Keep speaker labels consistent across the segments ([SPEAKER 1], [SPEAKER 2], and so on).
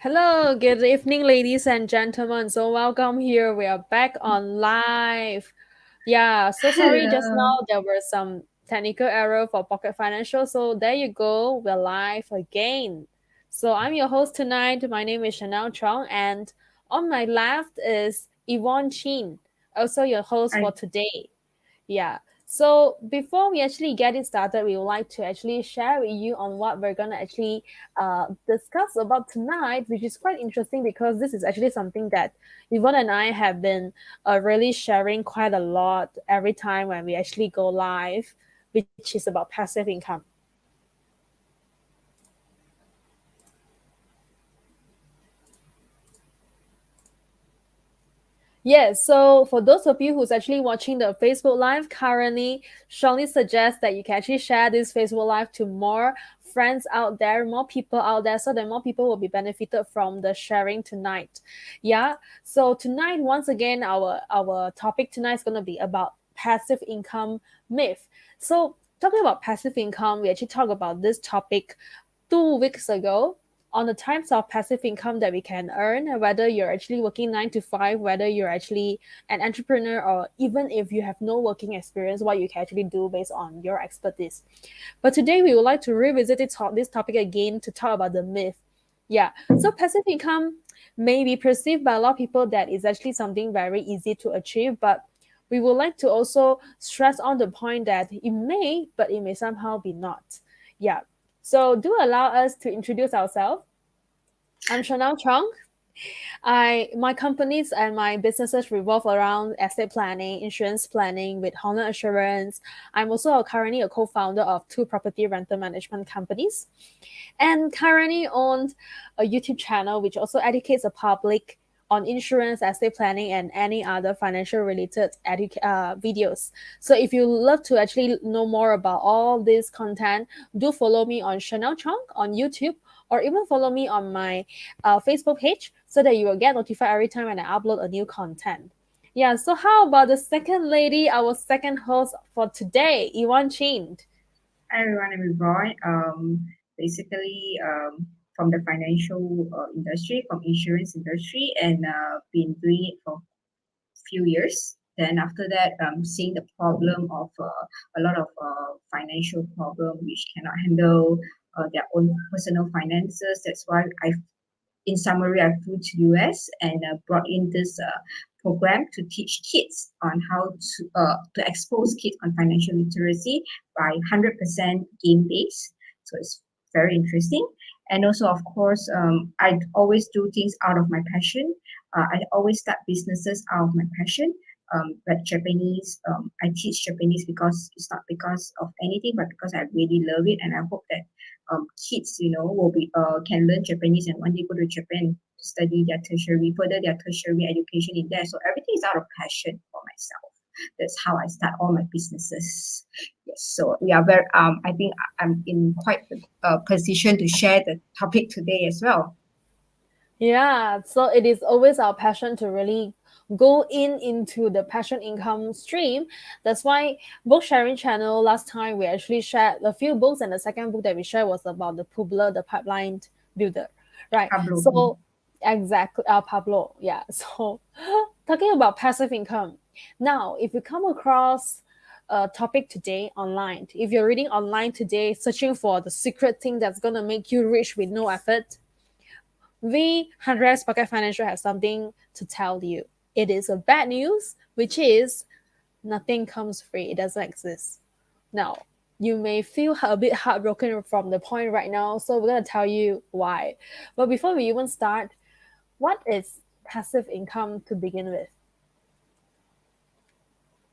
[SPEAKER 1] Hello, good evening, ladies and gentlemen. So welcome here. We are back on live. Yeah, so sorry just
[SPEAKER 2] Hello.
[SPEAKER 1] now there were some technical error for Pocket Financial. So there you go. We're live again. So I'm your host tonight. My name is Chanel Chong, and on my left is Yvonne Chin, also your host for
[SPEAKER 2] I
[SPEAKER 1] today. Yeah. So before we actually get it started, we would like to actually share with you on what we're gonna actually discuss about tonight, which is quite interesting because this is actually something that Yvonne and I have been really sharing quite a lot every time when we actually go live, which is about passive income. Yes, so for those of you who's actually watching the Facebook Live currently, strongly suggest that you can actually share this Facebook Live to more friends out there, more people out there, so that more people will be benefited from the sharing tonight. Yeah. So tonight, once again, our topic tonight is gonna be about passive income myth. So talking about passive income, we actually talked about this topic 2 weeks ago on the types of passive income that we can earn, whether you're actually working 9 to 5, whether you're actually an entrepreneur, or even if you have no working experience, what you can actually do based on your expertise. But today we would like to revisit this topic again to talk about the myth. Yeah, so passive income may be perceived by a lot of people that is actually something very easy to achieve, but we would like to also stress on the point that it may, but it may somehow be not. Yeah. So do allow us to introduce ourselves. I'm Chanel Chong. My companies and my businesses revolve around estate planning, insurance planning with Honor Assurance. I'm also currently a co-founder of two property rental management companies, and currently owned a YouTube channel which also educates the public on insurance, estate planning, and any other financial related videos. So if you love to actually know more about all this content, do follow me on Chanel Chong on YouTube, or even follow me on my Facebook page so that you will get notified every time when I upload a new content. Yeah, so how about the second lady, our second host for today, Yvonne Chin?
[SPEAKER 2] Hi everyone, I'm Yvonne. Basically, from the financial industry, from insurance industry, and been doing it for few years. Then after that, seeing the problem of a lot of financial problem which cannot handle their own personal finances. That's why in summary, I flew to US and brought in this program to teach kids on how to expose kids on financial literacy by 100% game based. So it's very interesting. And also, of course, I always do things out of my passion. I always start businesses out of my passion. Like Japanese, I teach Japanese because it's not because of anything, but because I really love it, and I hope that kids, will be can learn Japanese and one day go to Japan to study their tertiary, further their tertiary education in there. So everything is out of passion for myself. That's how I start all my businesses. Yes, so we are very. I think I'm in quite a position to share the topic today as well.
[SPEAKER 1] Yeah, so it is always our passion to really go into the passion income stream. That's why book sharing channel last time we actually shared a few books, and the second book that we shared was about the Publer, the pipeline builder. Right.
[SPEAKER 2] Pablo.
[SPEAKER 1] So exactly, Pablo. Yeah. So talking about passive income. Now, if you come across a topic today online, if you're reading online today, searching for the secret thing that's gonna make you rich with no effort, we, Andreas Pocket Financial, have something to tell you. It is a bad news, which is nothing comes free. It doesn't exist. Now, you may feel a bit heartbroken from the point right now, so we're going to tell you why. But before we even start, what is passive income to begin with?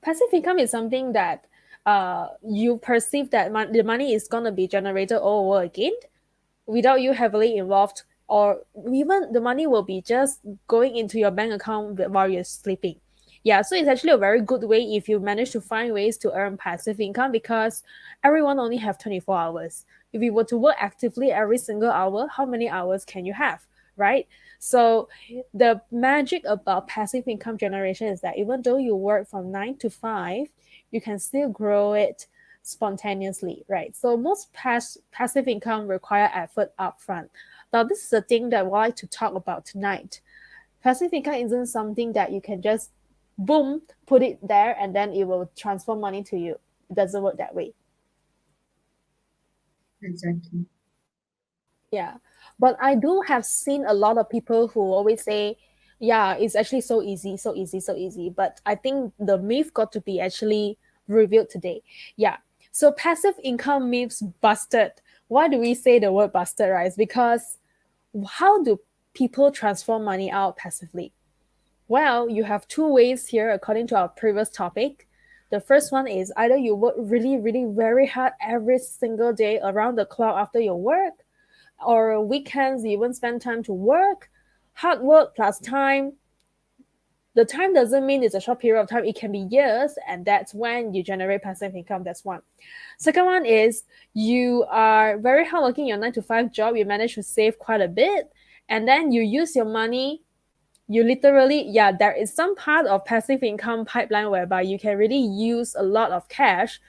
[SPEAKER 1] Passive income is something that you perceive that the money is going to be generated all over again without you heavily involved, or even the money will be just going into your bank account while you're sleeping. Yeah, so it's actually a very good way if you manage to find ways to earn passive income, because everyone only have 24 hours. If you were to work actively every single hour, how many hours can you have, right? So the magic about passive income generation is that even though you work from 9 to 5, you can still grow it spontaneously, right? So most passive income require effort upfront. Now, this is the thing that I would like to talk about tonight. Passive income isn't something that you can just boom, put it there, and then it will transfer money to you. It doesn't work that way.
[SPEAKER 2] Exactly.
[SPEAKER 1] Yeah. But I do have seen a lot of people who always say, yeah, it's actually so easy, so easy, so easy. But I think the myth got to be actually revealed today. Yeah. So passive income myths busted. Why do we say the word busted, right? It's because how do people transfer money out passively? Well, you have two ways here according to our previous topic. The first one is either you work really, really very hard every single day around the clock after your work, or weekends you even spend time to work. Hard work plus time. The time doesn't mean it's a short period of time, it can be years, and that's when you generate passive income. That's one. Second one is you are very hardworking in your 9 to 5 job, you manage to save quite a bit, and then you use your money. You literally, yeah, there is some part of passive income pipeline whereby you can really use a lot of cash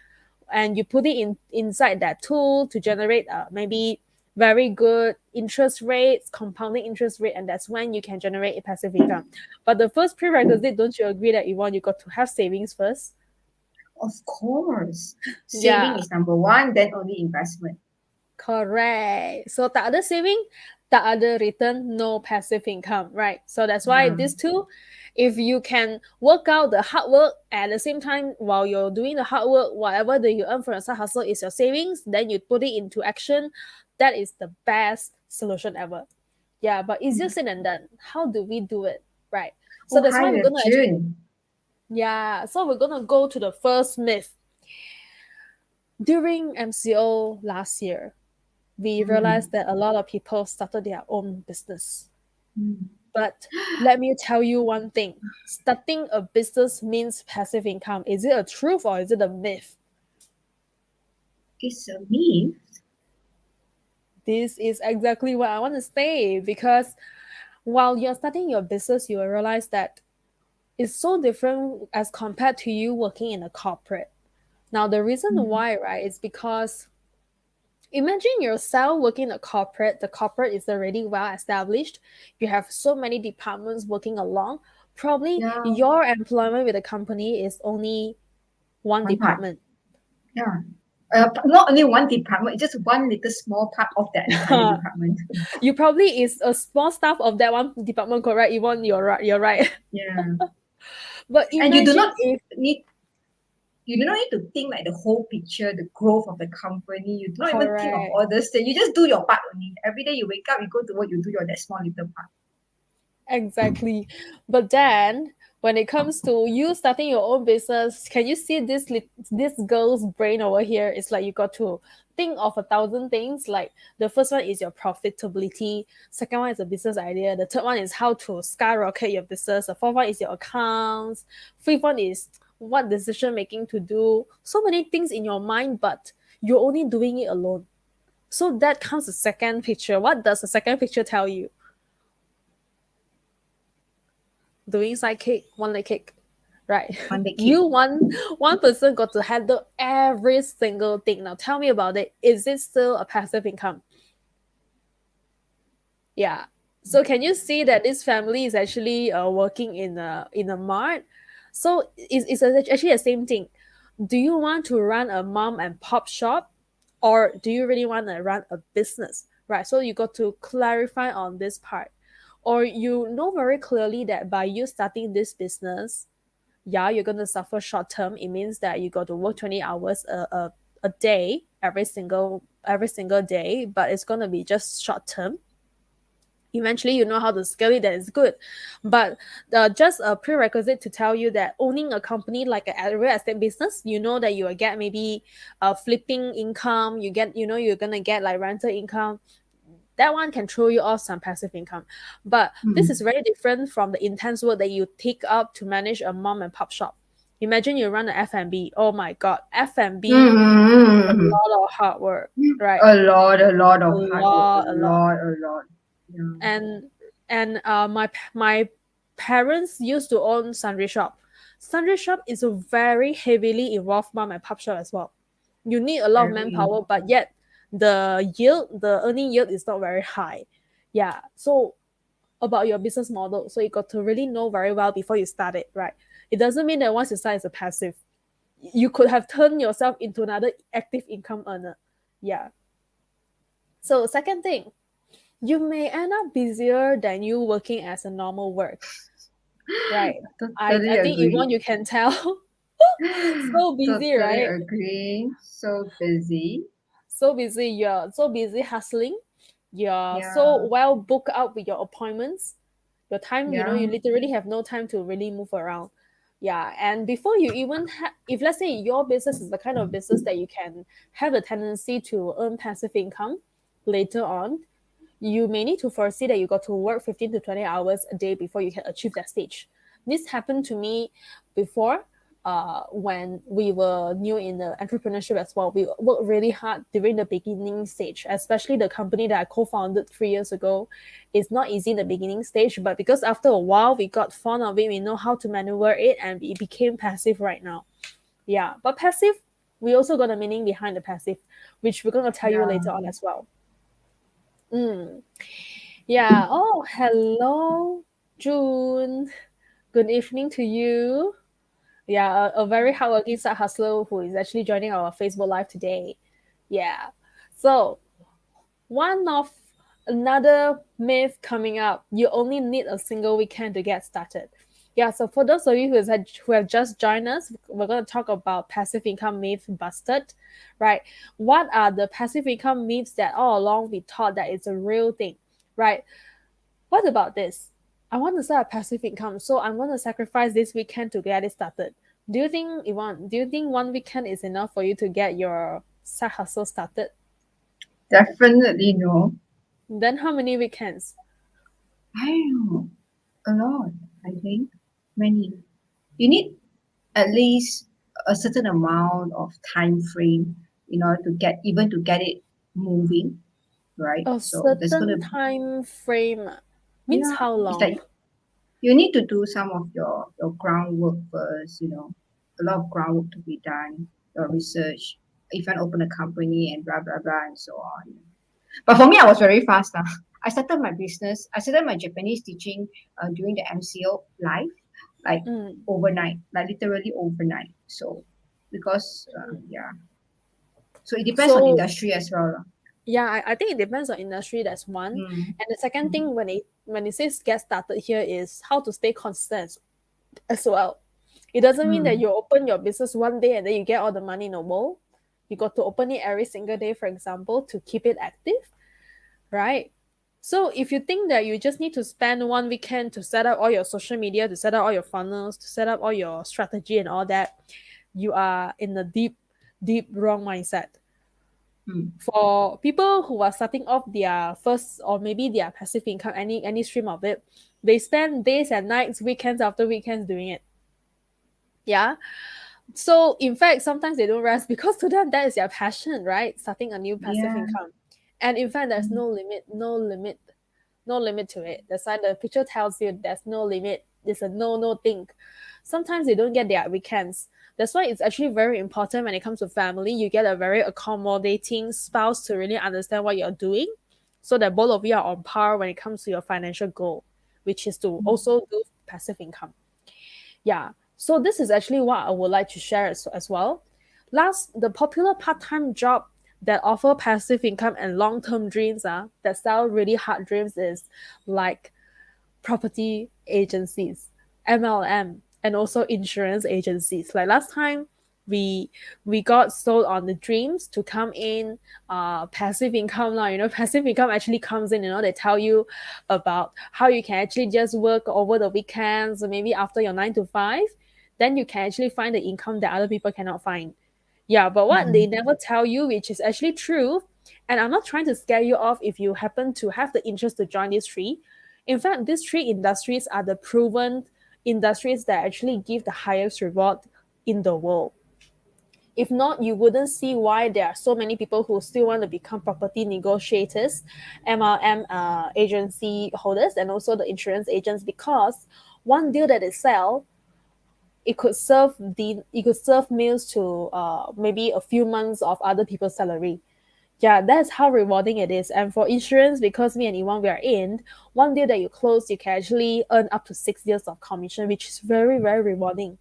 [SPEAKER 1] and you put it inside that tool to generate maybe very good interest rates, compounding interest rate, and that's when you can generate a passive income. But the first prerequisite, don't you agree that Yvonne, you got to have savings first?
[SPEAKER 2] Of course.
[SPEAKER 1] Yeah,
[SPEAKER 2] Saving is number one, then only investment.
[SPEAKER 1] correct. So tak ada saving, tak ada return, no passive income, right? So that's why
[SPEAKER 2] Yeah.
[SPEAKER 1] these two, if you can work out the hard work at the same time while you're doing the hard work, whatever that you earn from your side hustle is your savings, then you put it into action. That is the best solution ever. Yeah, but easier said than done. How do we do it, right? So
[SPEAKER 2] Oh,
[SPEAKER 1] that's
[SPEAKER 2] hi,
[SPEAKER 1] why we're gonna
[SPEAKER 2] June.
[SPEAKER 1] yeah. So we're gonna go to the first myth. During MCO last year, we realized that a lot of people started their own business.
[SPEAKER 2] Mm.
[SPEAKER 1] But let me tell you one thing. Starting a business means passive income. Is it a truth or is it a myth?
[SPEAKER 2] It's a myth.
[SPEAKER 1] This is exactly what I want to say because while you're starting your business, you will realize that it's so different as compared to you working in a corporate. Now, the reason
[SPEAKER 2] Mm.
[SPEAKER 1] why, right, is because imagine yourself working in a corporate. The corporate is already well established. You have so many departments working along. Probably
[SPEAKER 2] Yeah,
[SPEAKER 1] your employment with the company is only one
[SPEAKER 2] one part.
[SPEAKER 1] department.
[SPEAKER 2] Yeah. Not only one department, it's just one little small part of that entire department.
[SPEAKER 1] You probably is a small staff of that one department, correct? Yvonne, you're right. You're right.
[SPEAKER 2] Yeah.
[SPEAKER 1] But
[SPEAKER 2] And you do
[SPEAKER 1] imagine
[SPEAKER 2] not
[SPEAKER 1] if
[SPEAKER 2] need you do not need to think like the whole picture, the growth of the company. You do not even think of
[SPEAKER 1] correct.
[SPEAKER 2] all those things. You just do your part only. Every day you wake up, you go to work, you do your that small little part.
[SPEAKER 1] Exactly. But then when it comes to you starting your own business, can you see this girl's brain over here? It's like you got to think of 1,000 things. Like the first one is your profitability, second one is a business idea, the third one is how to skyrocket your business, the fourth one is your accounts, fifth one is what decision making to do. So many things in your mind, but you're only doing it alone. So that comes the second picture. What does the second picture tell you? Doing side kick, one leg kick, right?
[SPEAKER 2] One big kick.
[SPEAKER 1] You one person got to handle every single thing. Now tell me about it. Is it still a passive income? Yeah. So can you see that this family is actually working in a mart? So it's actually the same thing. Do you want to run a mom and pop shop, or do you really want to run a business? Right. So you got to clarify on this part, or you know very clearly that by you starting this business, yeah, you're gonna suffer short term. It means that you got to work 20 hours a day every single day, but it's gonna be just short term. Eventually you know how to scale it, that is good. But just a prerequisite to tell you that owning a company like a real estate business, you know that you will get maybe flipping income, you're gonna get like rental income. That one can throw you off some passive income. But this is very different from the intense work that you take up to manage a mom and pop shop. Imagine you run an F&B. Oh my god, F&B is a
[SPEAKER 2] Mm-hmm.
[SPEAKER 1] lot of hard work, right?
[SPEAKER 2] A lot
[SPEAKER 1] A
[SPEAKER 2] of hard work,
[SPEAKER 1] lot, a lot.
[SPEAKER 2] a lot. Yeah.
[SPEAKER 1] And my parents used to own sundry shop. Sundry shop is a very heavily involved mom and pop shop as well. You need a lot of
[SPEAKER 2] Very.
[SPEAKER 1] manpower, but yet the earning yield is not very high. Yeah. So about your business model. So you got to really know very well before you start it, right? It doesn't mean that once you start it's a passive. You could have turned yourself into another active income earner. Yeah. So second thing, you may end up busier than you working as a normal work. Right.
[SPEAKER 2] Totally
[SPEAKER 1] I think
[SPEAKER 2] agree.
[SPEAKER 1] Yvonne, you can tell. So busy,
[SPEAKER 2] Totally
[SPEAKER 1] right?
[SPEAKER 2] agree. So busy.
[SPEAKER 1] So busy. You're so busy hustling. You're so
[SPEAKER 2] Yeah.
[SPEAKER 1] well booked out with your appointments. Your time, you
[SPEAKER 2] Yeah.
[SPEAKER 1] literally have no time to really move around. Yeah. And before you even if let's say your business is the kind of business that you can have the tendency to earn passive income later on, you may need to foresee that you got to work 15 to 20 hours a day before you can achieve that stage. This happened to me before, when we were new in the entrepreneurship as well. We worked really hard during the beginning stage, especially the company that I co-founded 3 years ago. It's not easy in the beginning stage, but because after a while we got fond of it, we know how to maneuver it, and it became passive right now. Yeah, but passive, we also got a meaning behind the passive, which we're going to tell you later
[SPEAKER 2] Yeah.
[SPEAKER 1] on as well. Mm. Yeah. Oh, hello, June. Good evening to you. Yeah, a very hardworking side hustler who is actually joining our Facebook Live today. Yeah. So, one of another myth coming up, you only need a single weekend to get started. Yeah, so for those of you who have just joined us, we're going to talk about passive income myth busted, right? What are the passive income myths that all along we thought that it's a real thing, right? What about this? I want to start a passive income, so I'm going to sacrifice this weekend to get it started. Do you think, Yvonne, do you think one weekend is enough for you to get your side hustle started?
[SPEAKER 2] Definitely no.
[SPEAKER 1] Then how many weekends?
[SPEAKER 2] I don't know. A lot, I think. Many. You need at least a certain amount of time frame in order to get it moving, right?
[SPEAKER 1] A
[SPEAKER 2] So there's
[SPEAKER 1] certain
[SPEAKER 2] gonna
[SPEAKER 1] time frame means
[SPEAKER 2] yeah,
[SPEAKER 1] how
[SPEAKER 2] it's
[SPEAKER 1] long?
[SPEAKER 2] like you need to do some of your groundwork first, a lot of groundwork to be done, your research, if you want to open a company and blah blah blah and so on. But for me, I was very fast. I started my business. I started my Japanese teaching during the MCO live, like
[SPEAKER 1] Mm.
[SPEAKER 2] overnight, like literally overnight. So, because yeah, so it depends on
[SPEAKER 1] So
[SPEAKER 2] industry as well lah.
[SPEAKER 1] yeah, I think it depends on industry. That's one,
[SPEAKER 2] Mm,
[SPEAKER 1] and the second
[SPEAKER 2] mm,
[SPEAKER 1] thing when it says get started here is how to stay consistent as well. It doesn't mean that
[SPEAKER 2] mm,
[SPEAKER 1] you open your business one day and then you get all the money in the world. You got to open it every single day, for example, to keep it active, right? So if you think that you just need to spend one weekend to set up all your social media, to set up all your funnels, to set up all your strategy and all that, you are in a deep, deep wrong mindset.
[SPEAKER 2] mm.
[SPEAKER 1] For people who are starting off their first or maybe their passive income, any stream of it, they spend days and nights, weekends after weekends doing it. Yeah. So in fact, sometimes they don't rest because to them that is their passion, right? Starting a new passive
[SPEAKER 2] Yeah.
[SPEAKER 1] income. And in fact, there's
[SPEAKER 2] Mm,
[SPEAKER 1] no limit to it. That's why the picture tells you there's no limit. It's a no thing. Sometimes they don't get their weekends. That's why it's actually very important when it comes to family. You get a very accommodating spouse to really understand what you're doing, so that both of you are on par when it comes to your financial goal, which is to
[SPEAKER 2] mm.
[SPEAKER 1] also do passive income. Yeah. So this is actually what I would like to share as well. Last, the popular part-time job that offer passive income and long-term dreams that sell really hard dreams is like property agencies, MLM, and also insurance agencies. Like last time, we we got sold on the dreams to come in, passive income now. Passive income actually comes in. They tell you about how you can actually just work over the weekends, or maybe after your 9 to 5, then you can actually find the income that other people cannot find. Yeah, but what they
[SPEAKER 2] Mm.
[SPEAKER 1] never tell you, which is actually true, and I'm not trying to scare you off if you happen to have the interest to join these three. In fact, these three industries are the proven industries that actually give the highest reward in the world. If not, you wouldn't see why there are so many people who still want to become property negotiators, MLM agency holders, and also the insurance agents, because one deal that they sell it could serve meals to maybe a few months of other people's salary. Yeah, that's how rewarding it is. And for insurance, because me and Iwan we are in, one deal that you close, you can actually earn up to 6 years of commission, which is very, very rewarding.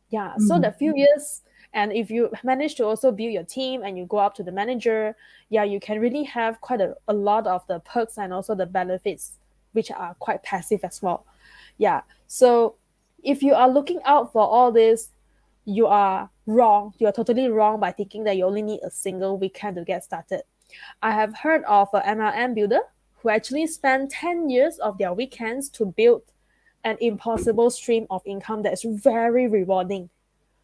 [SPEAKER 1] Yeah, so the few years, and if you manage to also build your team and you go up to the manager, yeah, you can really have quite a lot of the perks and also the benefits, which are quite passive as well. Yeah, so if you are looking out for all this, you are wrong. You are totally wrong by thinking that you only need a single weekend to get started. I have heard of an MLM builder who actually spent 10 years of their weekends to build an impossible stream of income that is very rewarding.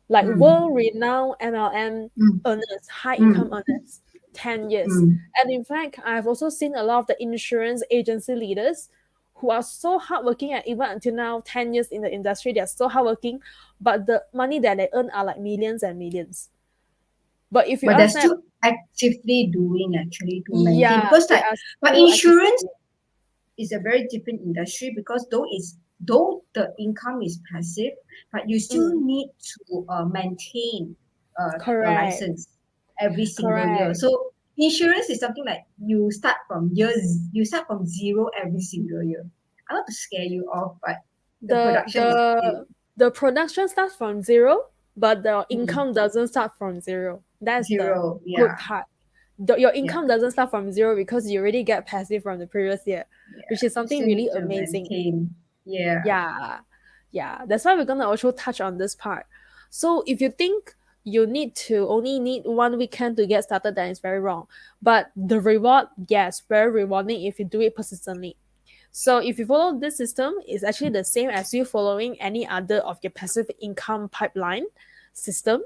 [SPEAKER 1] Like world renowned MLM earners, high income earners, 10 years. And in fact, I've also seen a lot of the insurance agency leaders who are so hardworking, and even until now, 10 years in the industry, they're so hardworking, but the money that they earn are like millions and millions. But if you
[SPEAKER 2] But they're
[SPEAKER 1] ask them,
[SPEAKER 2] still actively doing actually to maintain,
[SPEAKER 1] yeah,
[SPEAKER 2] because
[SPEAKER 1] they
[SPEAKER 2] like,
[SPEAKER 1] are
[SPEAKER 2] but
[SPEAKER 1] still actively
[SPEAKER 2] insurance
[SPEAKER 1] doing.
[SPEAKER 2] is a very different industry, because though the income is passive, but you still
[SPEAKER 1] Mm,
[SPEAKER 2] need to maintain your
[SPEAKER 1] correct,
[SPEAKER 2] license every single year.
[SPEAKER 1] correct.
[SPEAKER 2] So insurance is something like you start from zero every single year. I not to scare you off, but the
[SPEAKER 1] The
[SPEAKER 2] production is
[SPEAKER 1] the the production starts from zero, but the
[SPEAKER 2] mm,
[SPEAKER 1] income doesn't start from zero. That's the
[SPEAKER 2] zero.
[SPEAKER 1] good
[SPEAKER 2] Yeah,
[SPEAKER 1] part. Your
[SPEAKER 2] yeah,
[SPEAKER 1] income doesn't start from zero because you already get passive from the previous year,
[SPEAKER 2] yeah.
[SPEAKER 1] which is something
[SPEAKER 2] Still
[SPEAKER 1] really
[SPEAKER 2] need to
[SPEAKER 1] amazing.
[SPEAKER 2] maintain. Yeah.
[SPEAKER 1] Yeah, yeah. That's why we're gonna also touch on this part. So if you think you only need one weekend to get started, then it's very wrong. But the reward, yes, very rewarding if you do it persistently. So if you follow this system, it's actually the same as you following any other of your passive income pipeline system.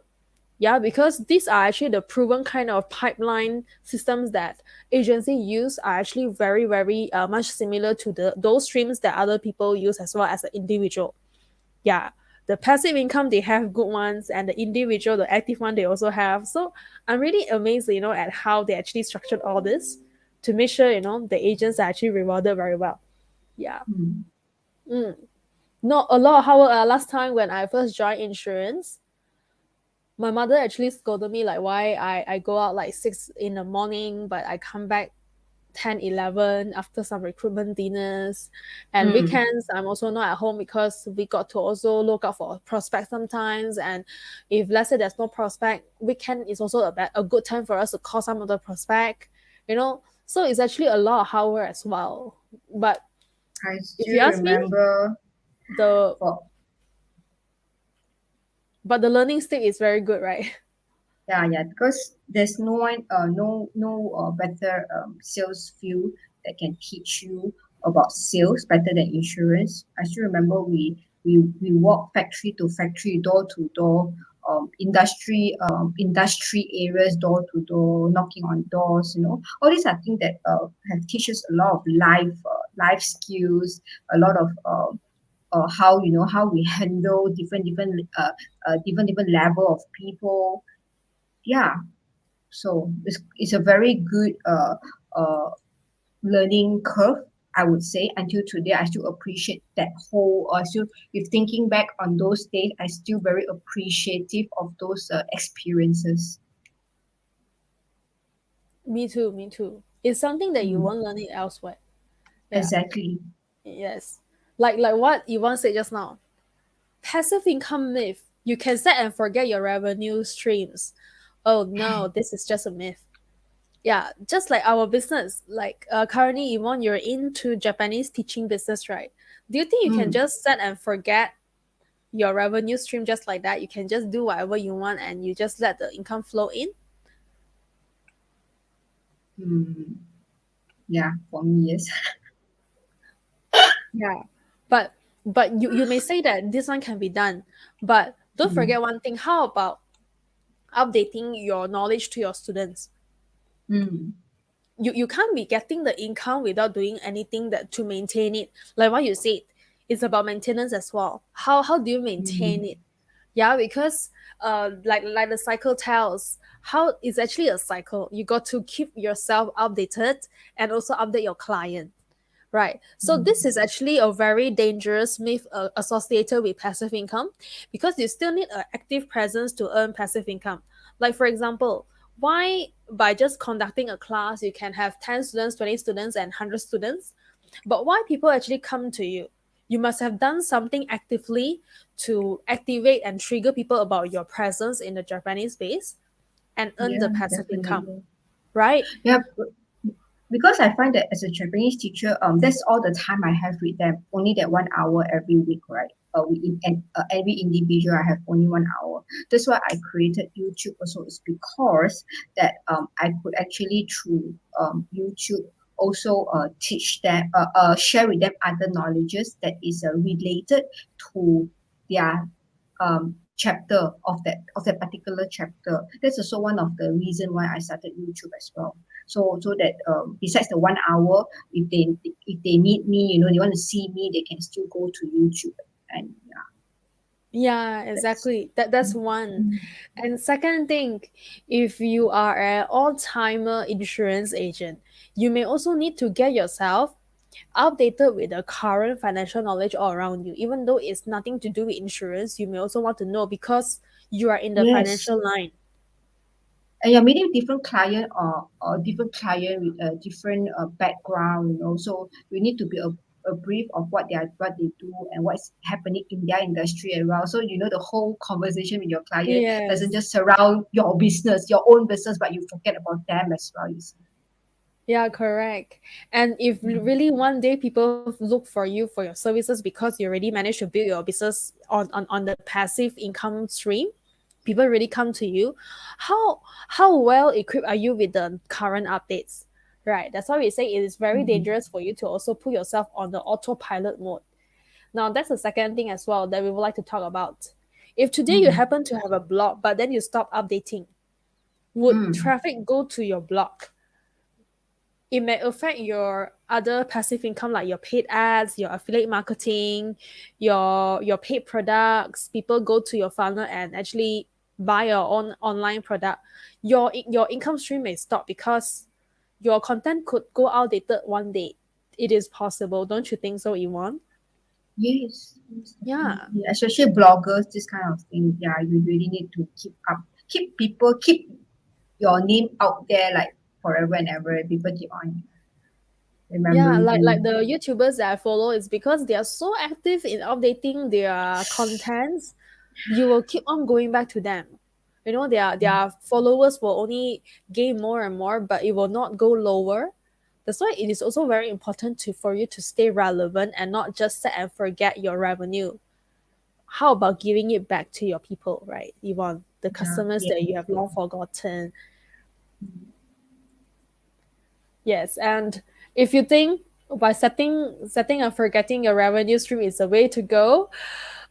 [SPEAKER 1] Yeah, because these are actually the proven kind of pipeline systems that agency use are actually very, very much similar to those streams that other people use as well as an individual. Yeah, the passive income they have good ones, and the individual, the active one they also have. So I'm really amazed, at how they actually structured all this to make sure the agents are actually rewarded very well. Yeah.
[SPEAKER 2] Mm.
[SPEAKER 1] Mm. Not a lot. How last time when I first joined insurance, my mother actually scolded me like why I go out like 6 in the morning, but I come back 10, 11 after some recruitment dinners. And
[SPEAKER 2] Mm.
[SPEAKER 1] weekends, I'm also not at home because we got to also look out for prospects sometimes. And if let's say there's no prospect, weekend is also a good time for us to call some of the prospect, So it's actually a lot of hard work as well. But
[SPEAKER 2] I
[SPEAKER 1] if you
[SPEAKER 2] still
[SPEAKER 1] ask me,
[SPEAKER 2] remember
[SPEAKER 1] the
[SPEAKER 2] for
[SPEAKER 1] but the learning state is very good, right?
[SPEAKER 2] yeah, because there's no one better sales field that can teach you about sales better than insurance. I still remember we walk factory to factory, door to door, industry areas, door to door, knocking on doors. All these are things that have teaches a lot of life skills, a lot of how we handle different level of people. Yeah, so it's a very good learning curve, I would say. Until today, I still appreciate that whole. Still, if thinking back on those days, I still very appreciative of those experiences.
[SPEAKER 1] Me too, me too. It's something that you
[SPEAKER 2] Mm,
[SPEAKER 1] won't learn it elsewhere. Yeah.
[SPEAKER 2] exactly.
[SPEAKER 1] Yes. Like what Yvonne said just now. Passive income myth. You can set and forget your revenue streams. Oh no, this is just a myth. Yeah, just like our business. Like currently, Yvonne, you're into Japanese teaching business, right? Do you think you can
[SPEAKER 2] Mm,
[SPEAKER 1] just set and forget your revenue stream just like that? You can just do whatever you want and you just let the income flow in?
[SPEAKER 2] mm, yeah, for me, yes.
[SPEAKER 1] Yeah. But you may say that this one can be done, but don't
[SPEAKER 2] Mm,
[SPEAKER 1] forget one thing. How about updating your knowledge to your students?
[SPEAKER 2] mm,
[SPEAKER 1] You can't be getting the income without doing anything that to maintain it. Like what you said, it's about maintenance as well. How do you maintain
[SPEAKER 2] mm,
[SPEAKER 1] it? Yeah, because like the cycle tells, how it's actually a cycle. You got to keep yourself updated and also update your client. Right. So this is actually a very dangerous myth associated with passive income, because you still need an active presence to earn passive income. Like for example, why by just conducting a class you can have 10 students, 20 students and 100 students, but why people actually come to you? You must have done something actively to activate and trigger people about your presence in the Japanese space and earn the
[SPEAKER 2] Yeah,
[SPEAKER 1] passive income,
[SPEAKER 2] definitely.
[SPEAKER 1] right?
[SPEAKER 2] Yeah, because I find that as a Japanese teacher, that's all the time I have with them. Only that 1 hour every week, right? And every individual I have only 1 hour. That's why I created YouTube. Also, is because that I could actually through YouTube also teach them, share with them other knowledges that is related to their chapter of that particular chapter. That's also one of the reason why I started YouTube as well. So that besides the 1 hour, if they need me, they want to see me, they can still go to YouTube. And yeah,
[SPEAKER 1] Yeah,
[SPEAKER 2] that's
[SPEAKER 1] exactly. That's one.
[SPEAKER 2] mm,
[SPEAKER 1] And second thing, if you are an all-timer insurance agent, you may also need to get yourself updated with the current financial knowledge all around you. Even though it's nothing to do with insurance, you may also want to know because you are in the
[SPEAKER 2] yes.
[SPEAKER 1] financial line.
[SPEAKER 2] And you're meeting different client or different client with a different background, so you need to be a brief of what they do and what's happening in their industry as well. So the whole conversation with your client doesn't
[SPEAKER 1] Yes.
[SPEAKER 2] just surround your business, your own business, but you forget about them as well, you see.
[SPEAKER 1] Yeah, correct. And if
[SPEAKER 2] Mm.
[SPEAKER 1] really one day people look for you for your services because you already managed to build your business on the passive income stream, people really come to you. How well equipped are you with the current updates? Right. That's why we say it is very
[SPEAKER 2] Mm.
[SPEAKER 1] dangerous for you to also put yourself on the autopilot mode. Now that's the second thing as well that we would like to talk about. If today you
[SPEAKER 2] Mm.
[SPEAKER 1] happen to have a blog, but then you stop updating, would
[SPEAKER 2] Mm.
[SPEAKER 1] traffic go to your blog? It may affect your other passive income like your paid ads, your affiliate marketing, your paid products. People go to your funnel and actually buy your own online product. Your income stream may stop because your content could go outdated one day. It is possible, don't you think so, Yvonne?
[SPEAKER 2] Yes, yes,
[SPEAKER 1] Yeah.
[SPEAKER 2] definitely. Especially bloggers, this kind of thing. Yeah, you really need to keep your name out there like forever and ever. People keep on
[SPEAKER 1] Yeah,
[SPEAKER 2] remembering
[SPEAKER 1] like
[SPEAKER 2] you.
[SPEAKER 1] the YouTubers that I follow is because they are so active in updating their contents, you will keep on going back to them. Their followers will only gain more and more, but it will not go lower. That's why it is also very important for you to stay relevant and not just set and forget your revenue. How about giving it back to your people, right? Yvonne, the
[SPEAKER 2] Yeah,
[SPEAKER 1] customers
[SPEAKER 2] yeah.
[SPEAKER 1] that you have long forgotten. Yes, and if you think by setting and forgetting your revenue stream is the way to go,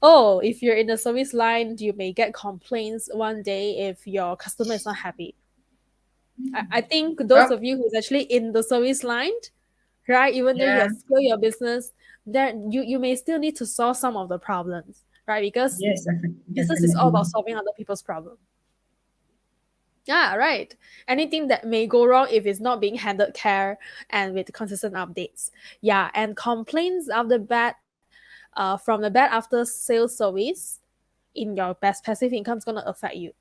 [SPEAKER 1] oh, if you're in the service line, you may get complaints one day if your customer is not happy. I think those
[SPEAKER 2] Well,
[SPEAKER 1] of you who's actually in the service line, right, even though you
[SPEAKER 2] yeah,
[SPEAKER 1] have scaled your business, then you may still need to solve some of the problems, right? Because
[SPEAKER 2] yes,
[SPEAKER 1] business is all
[SPEAKER 2] definitely.
[SPEAKER 1] about solving other people's problems. Yeah, right. Anything that may go wrong if it's not being handled care and with consistent updates. Yeah, and complaints of the bad from the bad after sales service in your best passive income is gonna affect you.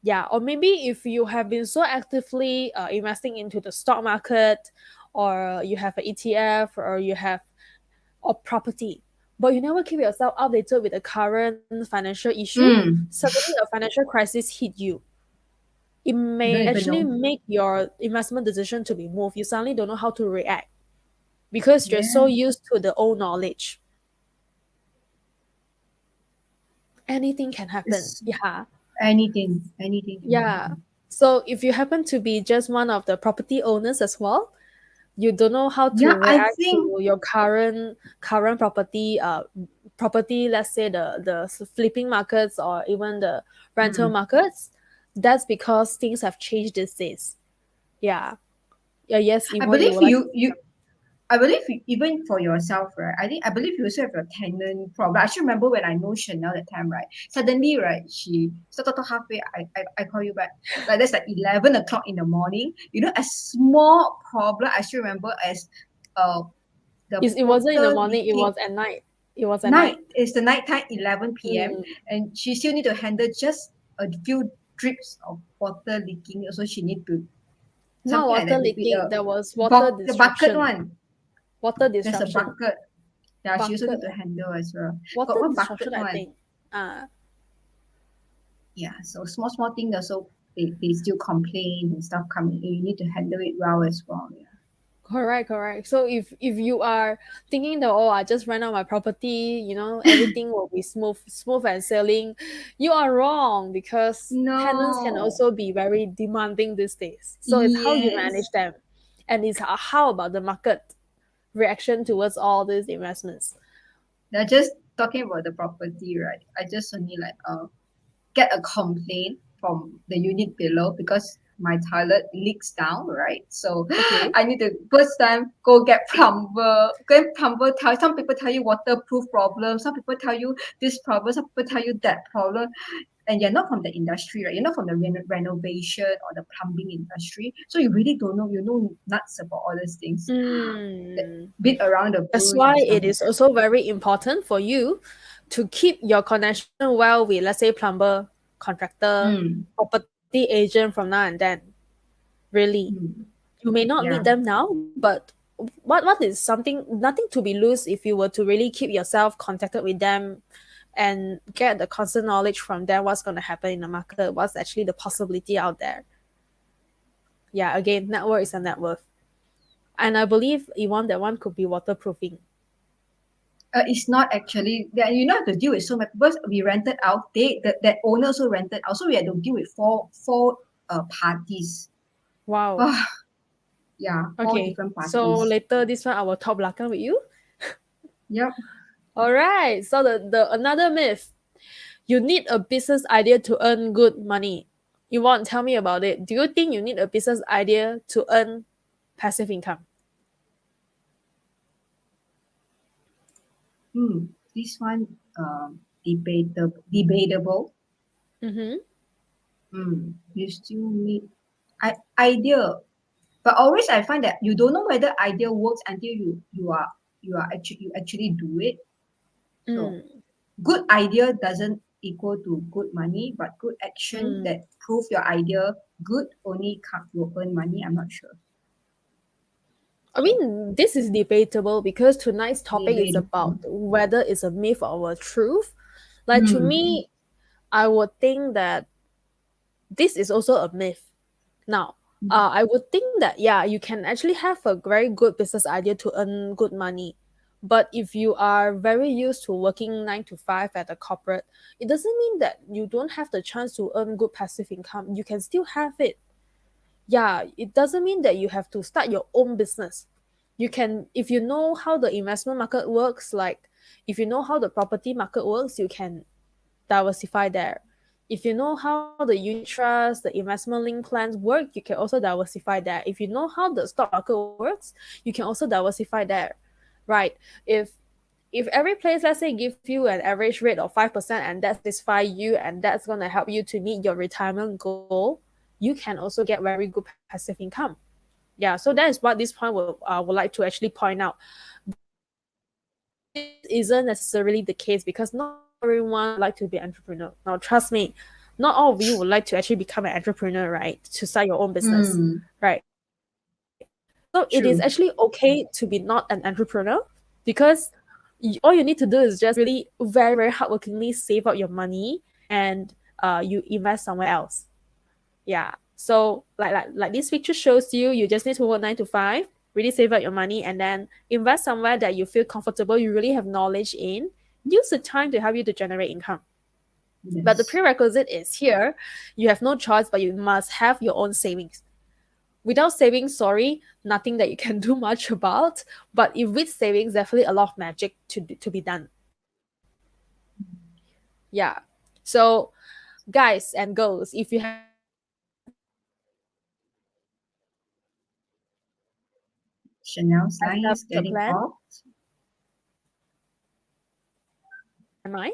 [SPEAKER 1] Yeah, or maybe if you have been so actively investing into the stock market, or you have an ETF, or you have or property, but you never keep yourself updated with the current financial issue,
[SPEAKER 2] Mm,
[SPEAKER 1] suddenly a financial crisis hit you. It
[SPEAKER 2] you don't
[SPEAKER 1] may
[SPEAKER 2] even
[SPEAKER 1] actually
[SPEAKER 2] know.
[SPEAKER 1] make your investment decision to be moved. You suddenly don't know how to react because you're so
[SPEAKER 2] Yeah,
[SPEAKER 1] used to the old knowledge. Anything can happen.
[SPEAKER 2] it's
[SPEAKER 1] Yeah.
[SPEAKER 2] anything can
[SPEAKER 1] Yeah.
[SPEAKER 2] happen.
[SPEAKER 1] So if you happen to be just one of the property owners as well, you don't know how to
[SPEAKER 2] Yeah, I
[SPEAKER 1] react
[SPEAKER 2] think.
[SPEAKER 1] to your current property, let's say the flipping markets or even the rental
[SPEAKER 2] Mm,
[SPEAKER 1] markets. That's because things have changed these days. Yeah. Yeah, yes,
[SPEAKER 2] I
[SPEAKER 1] Yvonne, you
[SPEAKER 2] believe
[SPEAKER 1] would like to say
[SPEAKER 2] you I believe even for yourself, right? I believe you also have a tenant problem. I still remember when I know Chanel that time, right? Suddenly, right, she started halfway. I call you back. Like that's like 11 o'clock in the morning. A small problem. I still remember as uh
[SPEAKER 1] It wasn't in the
[SPEAKER 2] water
[SPEAKER 1] morning, it
[SPEAKER 2] leaking.
[SPEAKER 1] was at night. It was at
[SPEAKER 2] Night
[SPEAKER 1] night.
[SPEAKER 2] is the nighttime, 11 p.m.
[SPEAKER 1] Mm.
[SPEAKER 2] and she still need to handle just a few drips of water leaking. So she need to
[SPEAKER 1] Not
[SPEAKER 2] something like
[SPEAKER 1] water
[SPEAKER 2] that. Maybe
[SPEAKER 1] leaking, there was water
[SPEAKER 2] the bucket
[SPEAKER 1] disruption.
[SPEAKER 2] one.
[SPEAKER 1] Water
[SPEAKER 2] There's a
[SPEAKER 1] disruption.
[SPEAKER 2] bucket. Yeah, she also
[SPEAKER 1] Bucket.
[SPEAKER 2] need to handle as well. Got
[SPEAKER 1] Water
[SPEAKER 2] one bucket
[SPEAKER 1] disruption, I
[SPEAKER 2] one.
[SPEAKER 1] think. Ah.
[SPEAKER 2] Yeah, so small things also they still complain and stuff coming in. You need to handle it well as well. Yeah.
[SPEAKER 1] Correct. So if you are thinking that, oh, I just rent out my property, everything will be smooth and sailing, you are wrong, because tenants can
[SPEAKER 2] No.
[SPEAKER 1] also be very demanding these days. So it's how you manage
[SPEAKER 2] Yes.
[SPEAKER 1] them, and it's how about the market reaction towards all these investments.
[SPEAKER 2] They're just talking about the property, right? I just only get a complaint from the unit below because my toilet leaks down, right? So
[SPEAKER 1] Okay.
[SPEAKER 2] I need to first time go get plumber. Get plumber tell some people tell you waterproof problem, some people tell you this problem, some people tell you that problem. And you're not from the industry, right? You're not from the renovation or the plumbing industry. So you really don't know, you know nuts about all these things. Bit around the
[SPEAKER 1] That's
[SPEAKER 2] bush
[SPEAKER 1] why
[SPEAKER 2] and stuff
[SPEAKER 1] it
[SPEAKER 2] like
[SPEAKER 1] is
[SPEAKER 2] that.
[SPEAKER 1] also very important for you to keep your connection well with, let's say, plumber, contractor,
[SPEAKER 2] Mm,
[SPEAKER 1] property agent from now and then. Really.
[SPEAKER 2] mm,
[SPEAKER 1] You may not
[SPEAKER 2] yeah.
[SPEAKER 1] meet them now, but what is something, nothing to be lose if you were to really keep yourself contacted with them and get the constant knowledge from them, what's going to happen in the market, what's actually the possibility out there. Yeah, again, net worth is a net worth. And I believe, Yvonne, that one could be waterproofing.
[SPEAKER 2] It's not actually that you know have to deal with so many because we rented out. That owner also rented out, so we had to deal with four parties.
[SPEAKER 1] Wow.
[SPEAKER 2] Ah, yeah, four
[SPEAKER 1] Okay.
[SPEAKER 2] different
[SPEAKER 1] So
[SPEAKER 2] parties.
[SPEAKER 1] later this one I will talk belakang with you.
[SPEAKER 2] Yep.
[SPEAKER 1] All right. So the another myth. You need a business idea to earn good money. You want to tell me about it? Do you think you need a business idea to earn passive income?
[SPEAKER 2] This one debatable.
[SPEAKER 1] Mm-hmm.
[SPEAKER 2] You still need idea, but always I find that you don't know whether idea works until you actually do it. So
[SPEAKER 1] Mm.
[SPEAKER 2] good idea doesn't equal to good money, but good action
[SPEAKER 1] Mm.
[SPEAKER 2] that prove your idea good only will earn money. I'm not sure.
[SPEAKER 1] I mean, this is debatable because tonight's topic is
[SPEAKER 2] Debatable.
[SPEAKER 1] about whether it's a myth or a truth. Like, to
[SPEAKER 2] Hmm.
[SPEAKER 1] me, I would think that this is also a myth. Now, I would think that, yeah, you can actually have a very good business idea to earn good money. But if you are very used to working 9 to 5 at a corporate, it doesn't mean that you don't have the chance to earn good passive income. You can still have it. Yeah, it doesn't mean that you have to start your own business. You can, if you know how the investment market works, like if you know how the property market works, you can diversify there. If you know how the unit trust, the investment link plans work, you can also diversify there. If you know how the stock market works, you can also diversify there. Right? If every place, let's say, give you an average rate of 5% and that satisfy you and that's gonna help you to meet your retirement goal, you can also get very good passive income. Yeah, so that is what this point would like to actually point out. This isn't necessarily the case because not everyone would like to be an entrepreneur. Now, trust me, not all of you would like to actually become an entrepreneur, right? To start your own business,
[SPEAKER 2] Hmm.
[SPEAKER 1] right? So it is
[SPEAKER 2] True.
[SPEAKER 1] actually okay to be not an entrepreneur because all you need to do is just really very, very hardworkingly save up your money and you invest somewhere else. Yeah. So like this picture shows you, you just need to work 9 to 5, really save up your money, and then invest somewhere that you feel comfortable, you really have knowledge in. Use the time to help you to generate income. But the
[SPEAKER 2] Yes.
[SPEAKER 1] prerequisite is here, you have no choice, but you must have your own savings. Without savings, sorry, nothing that you can do much about. But if with savings, definitely a lot of magic to be done. Yeah. So guys and girls, if you have a plan,
[SPEAKER 2] Chanel's line is
[SPEAKER 1] establish a
[SPEAKER 2] getting
[SPEAKER 1] plan.
[SPEAKER 2] off.
[SPEAKER 1] Am I?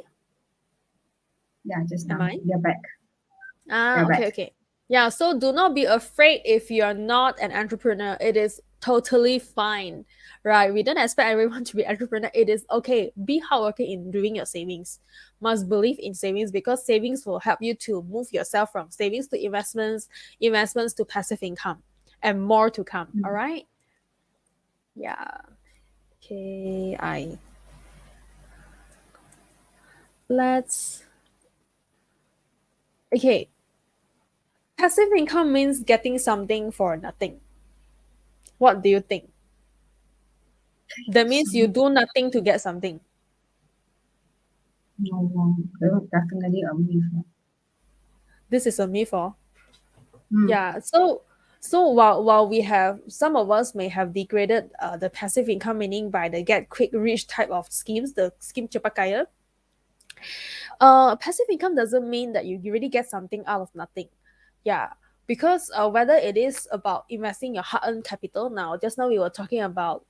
[SPEAKER 2] Yeah, just
[SPEAKER 1] Am
[SPEAKER 2] now.
[SPEAKER 1] I?
[SPEAKER 2] You're back.
[SPEAKER 1] Ah,
[SPEAKER 2] You're back.
[SPEAKER 1] okay. Yeah, so do not be afraid if you're not an entrepreneur. It is totally fine, right? We don't expect everyone to be entrepreneur. It is okay. Be hardworking in doing your savings. Must believe in savings because savings will help you to move yourself from savings to investments, investments to passive income, and more to come. All
[SPEAKER 2] Mm.
[SPEAKER 1] right. Yeah. Okay. Let's. Okay. Passive income means getting something for nothing. What do you think? That means you
[SPEAKER 2] Some
[SPEAKER 1] do nothing to get something.
[SPEAKER 2] no, definitely a myth.
[SPEAKER 1] This is a myth, or
[SPEAKER 2] Mm.
[SPEAKER 1] yeah. So while we have some of us may have degraded the passive income meaning by the get quick rich type of schemes, the scheme cepat kaya. Passive income doesn't mean that you really get something out of nothing. Yeah, because whether it is about investing your hard-earned capital, now just now we were talking about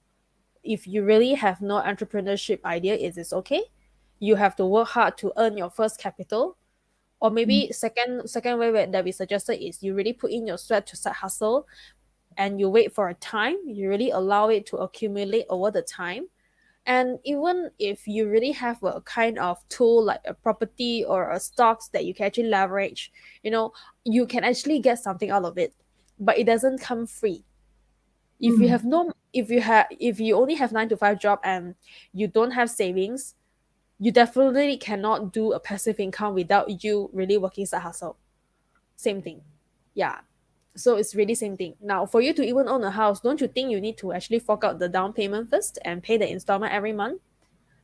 [SPEAKER 1] if you really have no entrepreneurship idea, it is okay. You have to work hard to earn your first capital, or
[SPEAKER 2] Mm.
[SPEAKER 1] maybe second way that we suggested is you really put in your sweat to side hustle and you wait for a time, you really allow it to accumulate over the time. And even if you really have a kind of tool like a property or a stocks that you can actually leverage, you know, you can actually get something out of it, but it doesn't come free. If you
[SPEAKER 2] Mm.
[SPEAKER 1] have no if you only have 9 to 5 job and you don't have savings, you definitely cannot do a passive income without you really working side hustle. Same thing. Yeah. So it's really same thing. Now, for you to even own a house, don't you think you need to actually fork out the down payment first and pay the installment every month?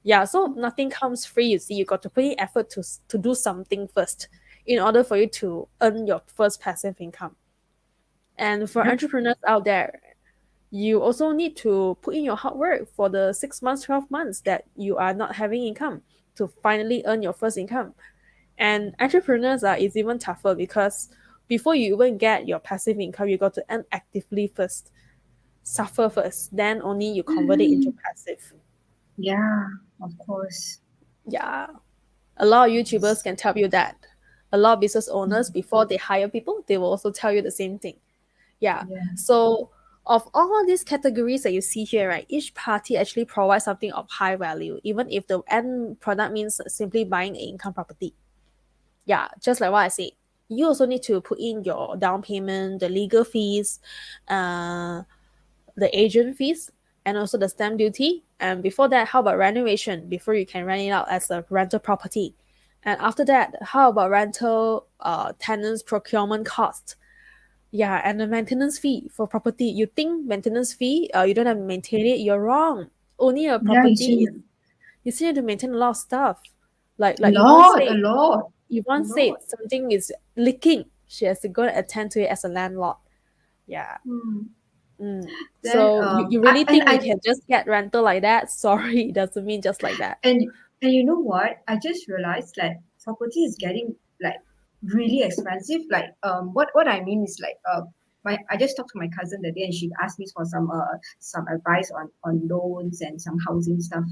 [SPEAKER 1] Yeah. So nothing comes free. You see, you got to put in effort to do something first in order for you to earn your first passive income. And for
[SPEAKER 2] Yep.
[SPEAKER 1] entrepreneurs out there, you also need to put in your hard work for the 6 months, 12 months that you are not having income to finally earn your first income. And entrepreneurs are is even tougher because before you even get your passive income, you got to earn actively first, suffer first, then only you convert it into passive.
[SPEAKER 2] Yeah, of course.
[SPEAKER 1] Yeah. A lot of YouTubers
[SPEAKER 2] Yes.
[SPEAKER 1] can tell you that. A lot of business owners,
[SPEAKER 2] Mm.
[SPEAKER 1] before they hire people, they will also tell you the same thing. Yeah.
[SPEAKER 2] Yeah.
[SPEAKER 1] So of all these categories that you see here, right, each party actually provides something of high value, even if the end product means simply buying an income property. Yeah, just like what I said, you also need to put in your down payment, the legal fees, uh, the agent fees, and also the stamp duty. And before that, how about renovation before you can rent it out as a rental property? And after that, how about rental tenants procurement cost? Yeah, and the maintenance fee for property. You think maintenance fee, you don't have to maintain it, you're wrong. Only a
[SPEAKER 2] Yeah, you
[SPEAKER 1] property
[SPEAKER 2] see,
[SPEAKER 1] is you still need to maintain a lot of stuff.
[SPEAKER 2] a
[SPEAKER 1] Like
[SPEAKER 2] lot, a lot, a
[SPEAKER 1] Yvonne said
[SPEAKER 2] lot.
[SPEAKER 1] something is leaking. She has to go and attend to it as a landlord. Yeah.
[SPEAKER 2] Mm.
[SPEAKER 1] Mm.
[SPEAKER 2] Then
[SPEAKER 1] So you really
[SPEAKER 2] and
[SPEAKER 1] think you
[SPEAKER 2] I
[SPEAKER 1] can just get rental like that? Sorry, it doesn't mean just like that.
[SPEAKER 2] and and you know what? I just realized like property is getting like really expensive. Like what I mean is like my I just talked to my cousin the day and she asked me for some advice on loans and some housing stuff.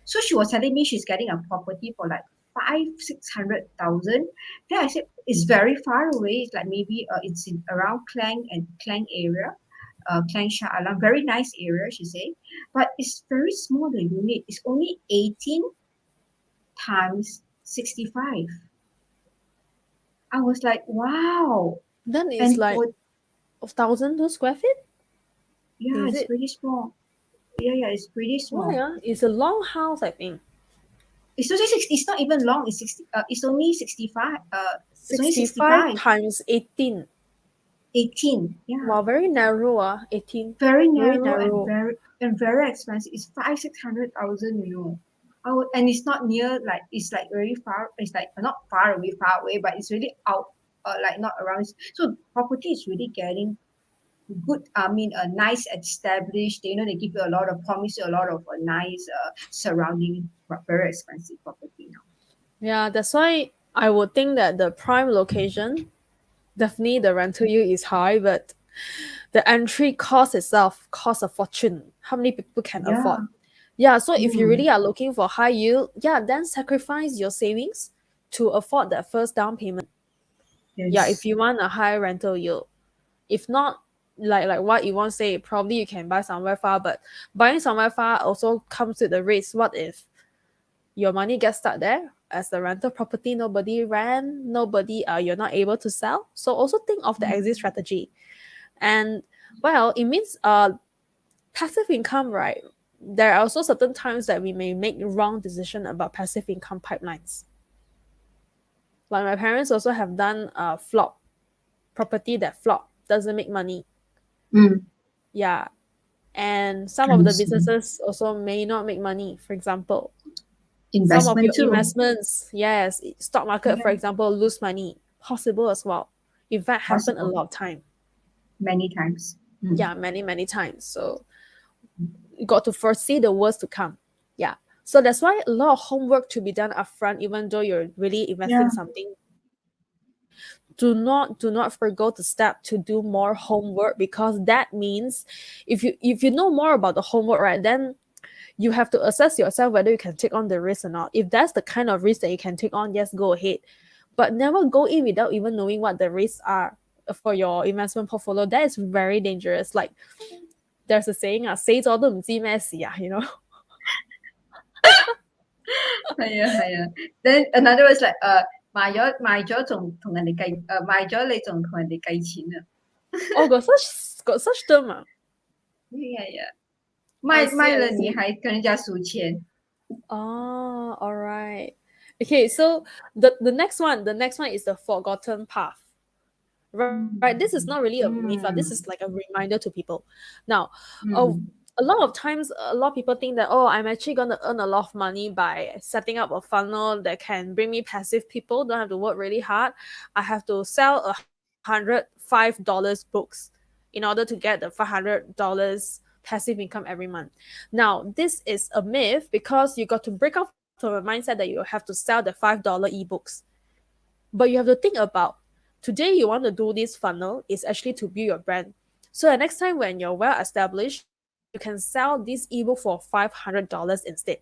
[SPEAKER 2] So she was telling me she's getting a property for like 500,000-600,000. Then I said it's very far away. It's like maybe it's in around Klang area, Klang Shah Alam. Very nice area, she said. But it's very small, the unit. It's only 18 times 65. I was like, wow.
[SPEAKER 1] Then it's
[SPEAKER 2] And
[SPEAKER 1] like
[SPEAKER 2] for,
[SPEAKER 1] 1,000 square feet.
[SPEAKER 2] yeah,
[SPEAKER 1] Is
[SPEAKER 2] it's
[SPEAKER 1] it?
[SPEAKER 2] pretty small. Yeah, yeah, it's pretty
[SPEAKER 1] Why?
[SPEAKER 2] small.
[SPEAKER 1] It's a long house, I think.
[SPEAKER 2] It's only 60, it's not even long. It's 60, it's only 65. It's only
[SPEAKER 1] 65
[SPEAKER 2] 65.
[SPEAKER 1] times 18.
[SPEAKER 2] 18. Yeah.
[SPEAKER 1] Wow, very narrow. 18.
[SPEAKER 2] Very
[SPEAKER 1] Very
[SPEAKER 2] narrow and
[SPEAKER 1] narrow.
[SPEAKER 2] very expensive. It's 500,000-600,000, you know. Oh, and it's not near like it's like very far. It's like not far away, but it's really out, like not around. So property is really getting good. I mean, a nice established. You know, they give you a lot of promise you a lot of nice surrounding, but very expensive property now.
[SPEAKER 1] Yeah, that's why I would think that the prime location, definitely the rental yield is high, but the entry cost itself costs a fortune. How many people can afford?
[SPEAKER 2] Yeah.
[SPEAKER 1] Yeah, so if you
[SPEAKER 2] Mm.
[SPEAKER 1] really are looking for high yield, yeah, then sacrifice your savings to afford that first down payment. Yeah, if
[SPEAKER 2] Yes.
[SPEAKER 1] you want a high rental yield. If not, like what you want to say, probably you can buy somewhere far, but buying somewhere far also comes with the risk. What if your money gets stuck there as the rental property, nobody rent, nobody you're not able to sell? So also think of the exit strategy. And well, it means passive income, right? There are also certain times that we may make wrong decision about passive income pipelines. Like my parents also have done flop property that flop doesn't make money.
[SPEAKER 2] Mm,
[SPEAKER 1] Yeah. And some of
[SPEAKER 2] I
[SPEAKER 1] the
[SPEAKER 2] see.
[SPEAKER 1] businesses also may not make money. For example, some of
[SPEAKER 2] Investment
[SPEAKER 1] your
[SPEAKER 2] too.
[SPEAKER 1] investments, yes, stock market, for
[SPEAKER 2] Yeah,
[SPEAKER 1] example, lose money. Possible as well. In fact, happen a
[SPEAKER 2] possible.
[SPEAKER 1] lot of time.
[SPEAKER 2] Many times.
[SPEAKER 1] Yeah, many, many times. So you got to foresee the worst to come. Yeah. So that's why a lot of homework to be done upfront, even though you're really investing
[SPEAKER 2] Yeah.
[SPEAKER 1] something. Do not forgo the step to do more homework, because that means if you know more about the homework, right, then you have to assess yourself whether you can take on the risk or not. If that's the kind of risk that you can take on, yes, go ahead. But never go in without even knowing what the risks are for your investment portfolio. That is very dangerous. Like there's a saying, 死咗都唔知咩事
[SPEAKER 2] 係啊係啊。Then another was like 賣咗你仲同人哋計錢啊。
[SPEAKER 1] Oh, got such term 啊。
[SPEAKER 2] 係啊，I
[SPEAKER 1] see, I see.
[SPEAKER 2] 卖了你还跟人家数钱。
[SPEAKER 1] Oh, all right. Okay, so the next one is the forgotten path. Right, this is not really a myth, but this is like a reminder to people. Now, uh,
[SPEAKER 2] Mm.
[SPEAKER 1] a lot of times, a lot of people think that, oh, I'm actually going to earn a lot of money by setting up a funnel that can bring me passive people, don't have to work really hard. I have to sell $105 books in order to get the $500 passive income every month. Now, this is a myth because you got to break out from a mindset that you have to sell the $5 ebooks. But you have to think about today you want to do this funnel is actually to build your brand. So the next time when you're well established, you can sell this ebook for $500 instead.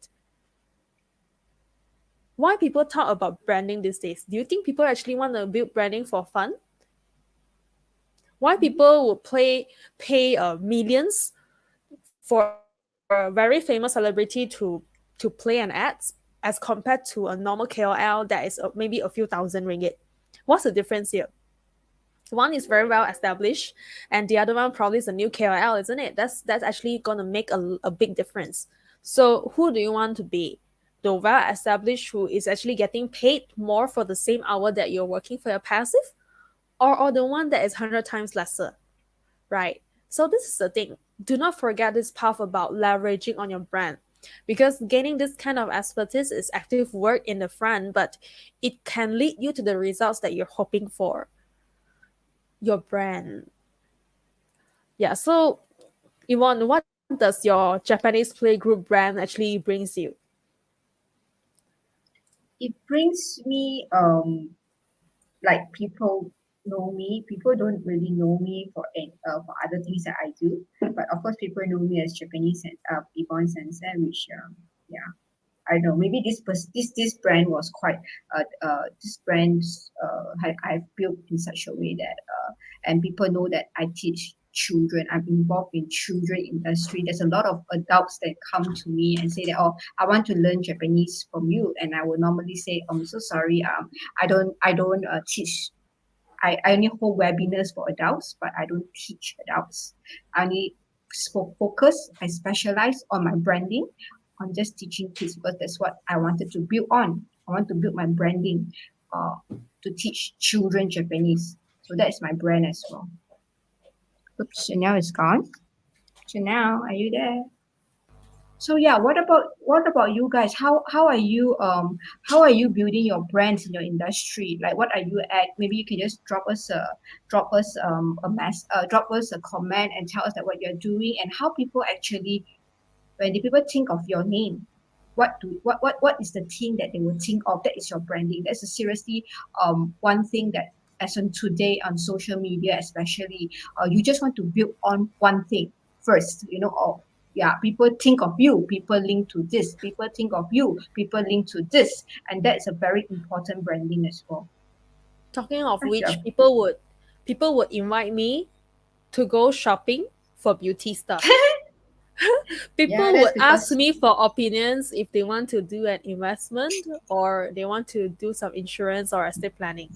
[SPEAKER 1] Why people talk about branding these days? Do you think people actually want to build branding for fun? Why people would pay millions for a very famous celebrity to play an ads as compared to a normal KOL that is maybe a few thousand ringgit? What's the difference here? One is very well established, and the other one probably is a new KOL, isn't it? That's actually gonna make a big difference. So who do you want to be? The well established who is actually getting paid more for the same hour that you're working for your passive, or the one that is 100 times lesser, right? So this is the thing. Do not forget this path about leveraging on your brand, because gaining this kind of expertise is active work in the front, but it can lead you to the results that you're hoping for. Your brand. Yeah, so Yvonne, what does your Japanese playgroup brand actually brings you?
[SPEAKER 2] It brings me like people know me. People don't really know me for other things that I do, but of course people know me as Japanese Ipon Sensei, which yeah, I don't know. Maybe this brand was quite this brand I've built in such a way that and people know that I teach children. I'm involved in children industry. There's a lot of adults that come to me and say that, oh, I want to learn Japanese from you, and I will normally say, I'm so sorry, I don't teach. I only hold webinars for adults, but I don't teach adults. I only focus. I specialize on my branding, on just teaching kids, because that's what I wanted to build on. I want to build my branding to teach children Japanese. So that's my brand as well. Oops, Chanel is gone. Chanel, are you there? So yeah, what about you guys? How are you building your brands in your industry? Like what are you at? Maybe you can just drop us a comment and tell us that what you're doing and how people actually when the people think of your name, what is the thing that they will think of that is your branding? That's a seriously one thing that as on today on social media especially, you just want to build on one thing first, or yeah, people think of you, people link to this, people think of you, people link to this, and that's a very important branding as well.
[SPEAKER 1] Talking of
[SPEAKER 2] What's your
[SPEAKER 1] which, people would invite me to go shopping for beauty stuff.
[SPEAKER 2] Yeah,
[SPEAKER 1] People
[SPEAKER 2] that's
[SPEAKER 1] would ask
[SPEAKER 2] because
[SPEAKER 1] me for opinions if they want to do an investment or they want to do some insurance or estate planning.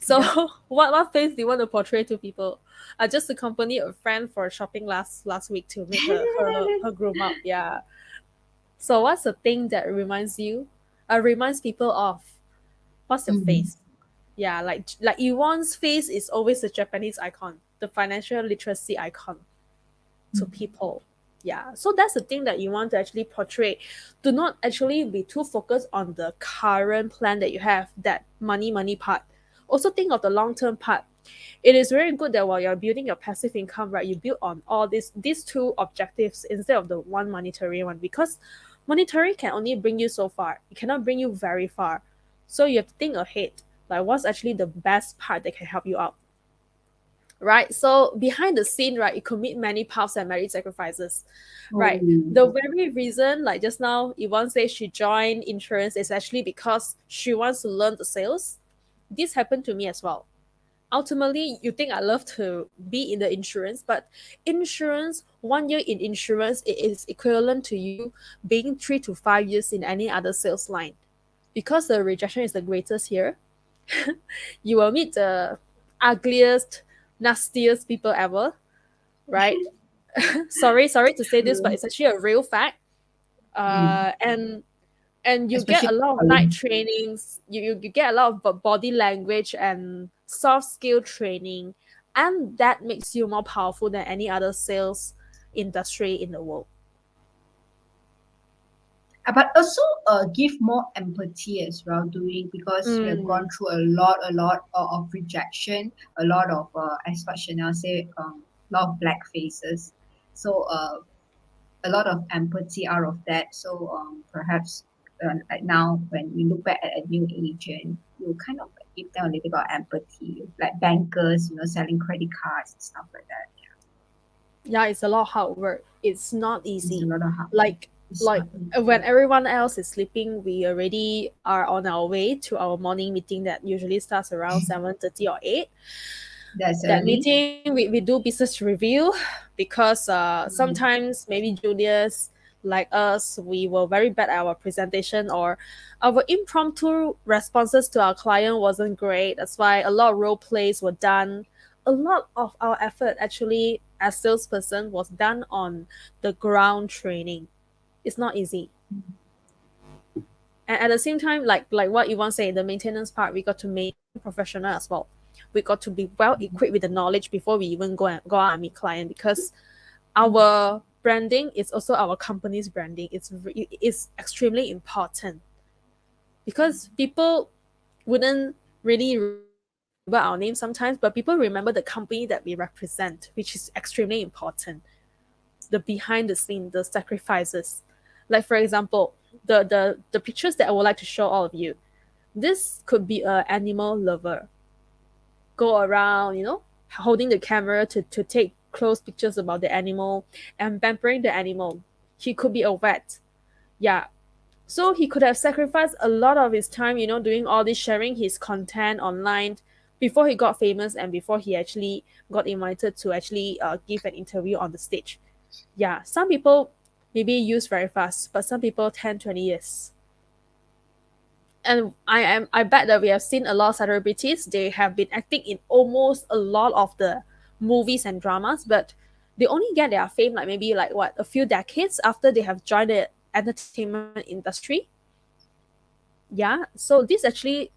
[SPEAKER 1] So
[SPEAKER 2] yep.
[SPEAKER 1] what face do you want to portray to people? I just accompanied a friend for shopping last week to meet her groom up. Yeah. So what's the thing that reminds people of? What's your
[SPEAKER 2] Mm,
[SPEAKER 1] face? Yeah, like Yvonne's face is always the Japanese icon, the financial literacy icon to
[SPEAKER 2] mm,
[SPEAKER 1] people. Yeah, so that's the thing that you want to actually portray. Do not actually be too focused on the current plan that you have, that money part. Also think of the long term part. It is very good that while you're building your passive income, right, you build on all these two objectives instead of the one monetary one, because monetary can only bring you so far. It cannot bring you very far. So you have to think ahead, like what's actually the best part that can help you out. Right, so behind the scene, right, you commit many paths and many sacrifices.
[SPEAKER 2] oh,
[SPEAKER 1] Right, the very reason, like just now Yvonne says she joined insurance, is actually because she wants to learn the sales. This happened to me as well. Ultimately, you think I love to be in the insurance, but insurance, 1 year in insurance, it is equivalent to you being 3 to 5 years in any other sales line. Because the rejection is the greatest here, you will meet the ugliest, nastiest people ever, right? Sorry to say this, but
[SPEAKER 2] true.
[SPEAKER 1] it's actually a real fact.
[SPEAKER 2] Mm.
[SPEAKER 1] And you get
[SPEAKER 2] Especially
[SPEAKER 1] a lot of night
[SPEAKER 2] calling.
[SPEAKER 1] trainings. You get a lot of body language and soft skill training, and that makes you more powerful than any other sales industry in the world.
[SPEAKER 2] But also give more empathy as well doing because we have gone
[SPEAKER 1] Mm.
[SPEAKER 2] through a lot of rejection, a lot of as what Chanel said, a lot of black faces. So a lot of empathy out of that. So perhaps like now when we look back at a new agent, you kind of like give them a little bit of empathy, like bankers, selling credit cards and stuff like that.
[SPEAKER 1] Yeah, it's a lot of hard work. It's not
[SPEAKER 2] It's a
[SPEAKER 1] easy.
[SPEAKER 2] lot of hard work.
[SPEAKER 1] Like
[SPEAKER 2] It's
[SPEAKER 1] like
[SPEAKER 2] not easy.
[SPEAKER 1] when everyone else is sleeping, we already are on our way to our morning meeting that usually starts around 7:30 or 8.
[SPEAKER 2] That's
[SPEAKER 1] That
[SPEAKER 2] early.
[SPEAKER 1] meeting, we do business review because
[SPEAKER 2] Mm.
[SPEAKER 1] sometimes maybe juniors like us, we were very bad at our presentation, or our impromptu responses to our client wasn't great. That's why a lot of role plays were done. A lot of our effort actually as salesperson was done on the ground training. It's not easy. And at the same time, like what Yvonne said, the maintenance part, we got to make professional as well. We got to be well equipped with the knowledge before we even go out and meet client, because our branding is also our company's branding. It's extremely important because people wouldn't really remember our name sometimes, but people remember the company that we represent, which is extremely important. The behind the scene, the sacrifices. Like for example, the pictures that I would like to show all of you. This could be a animal lover. Go around, holding the camera to take close pictures about the animal and pampering the animal. He could be a vet. Yeah. So he could have sacrificed a lot of his time, doing all this, sharing his content online before he got famous and before he actually got invited to actually give an interview on the stage. Yeah, some people maybe use very fast, but some people 10, 20 years. And I bet that we have seen a lot of celebrities. They have been acting in almost a lot of the movies and dramas, but they only get their fame like maybe like what, a few decades after they have joined the entertainment industry. Yeah, so this actually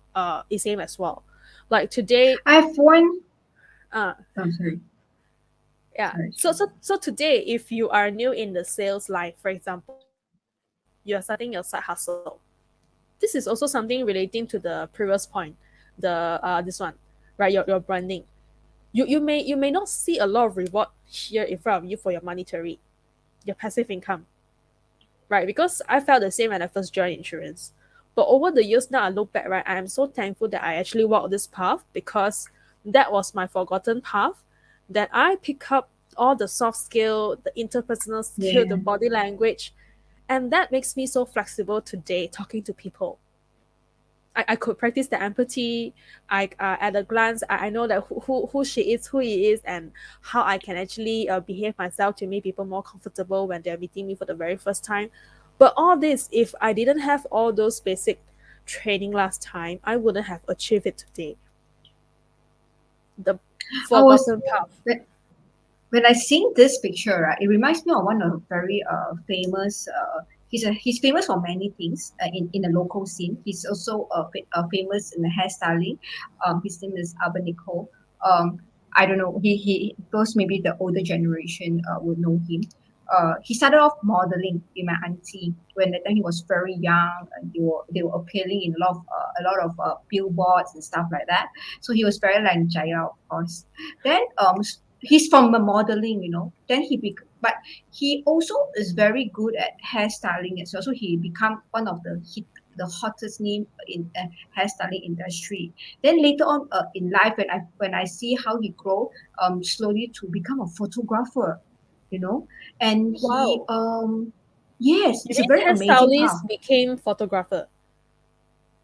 [SPEAKER 1] is same as well. Like today,
[SPEAKER 2] I have one.
[SPEAKER 1] uh
[SPEAKER 2] I'm sorry.
[SPEAKER 1] yeah,
[SPEAKER 2] Sorry.
[SPEAKER 1] so today, if you are new in the sales line, for example, you are starting your side hustle. This is also something relating to the previous point, the this one, right? Your branding. You may not see a lot of reward here in front of you for your monetary, your passive income, right? Because I felt the same when I first joined insurance. But over the years now, I look back, right? I am so thankful that I actually walked this path, because that was my forgotten path. That I pick up all the soft skill, the interpersonal skill, the
[SPEAKER 2] Yeah.
[SPEAKER 1] body language, and that makes me so flexible today talking to people. I could practice the empathy. At a glance, I know that who she is, who he is, and how I can actually behave myself to make people more comfortable when they're meeting me for the very first time. But all this, if I didn't have all those basic training last time, I wouldn't have achieved it today. The
[SPEAKER 2] I was
[SPEAKER 1] forgotten path.
[SPEAKER 2] when I seen this picture, right, it reminds me of one of the very famous. He's famous for many things in the local scene. He's also famous in the hairstyling. His name is 𝗬𝗃 I don't know. Those maybe the older generation would know him. He started off modeling in my auntie when that time he was very young, and they were appearing in a lot of billboards and stuff like that. So he was very lanjaya, of course. Then he's from the modeling, then but he also is very good at hairstyling as well, so he become one of the hottest name in hairstyling industry. Then later on in life, when I see how he grow slowly to become a photographer, you know and he
[SPEAKER 1] Wow.
[SPEAKER 2] yes,
[SPEAKER 1] You
[SPEAKER 2] it's a
[SPEAKER 1] mean
[SPEAKER 2] very amazing path.
[SPEAKER 1] hairstylist became photographer?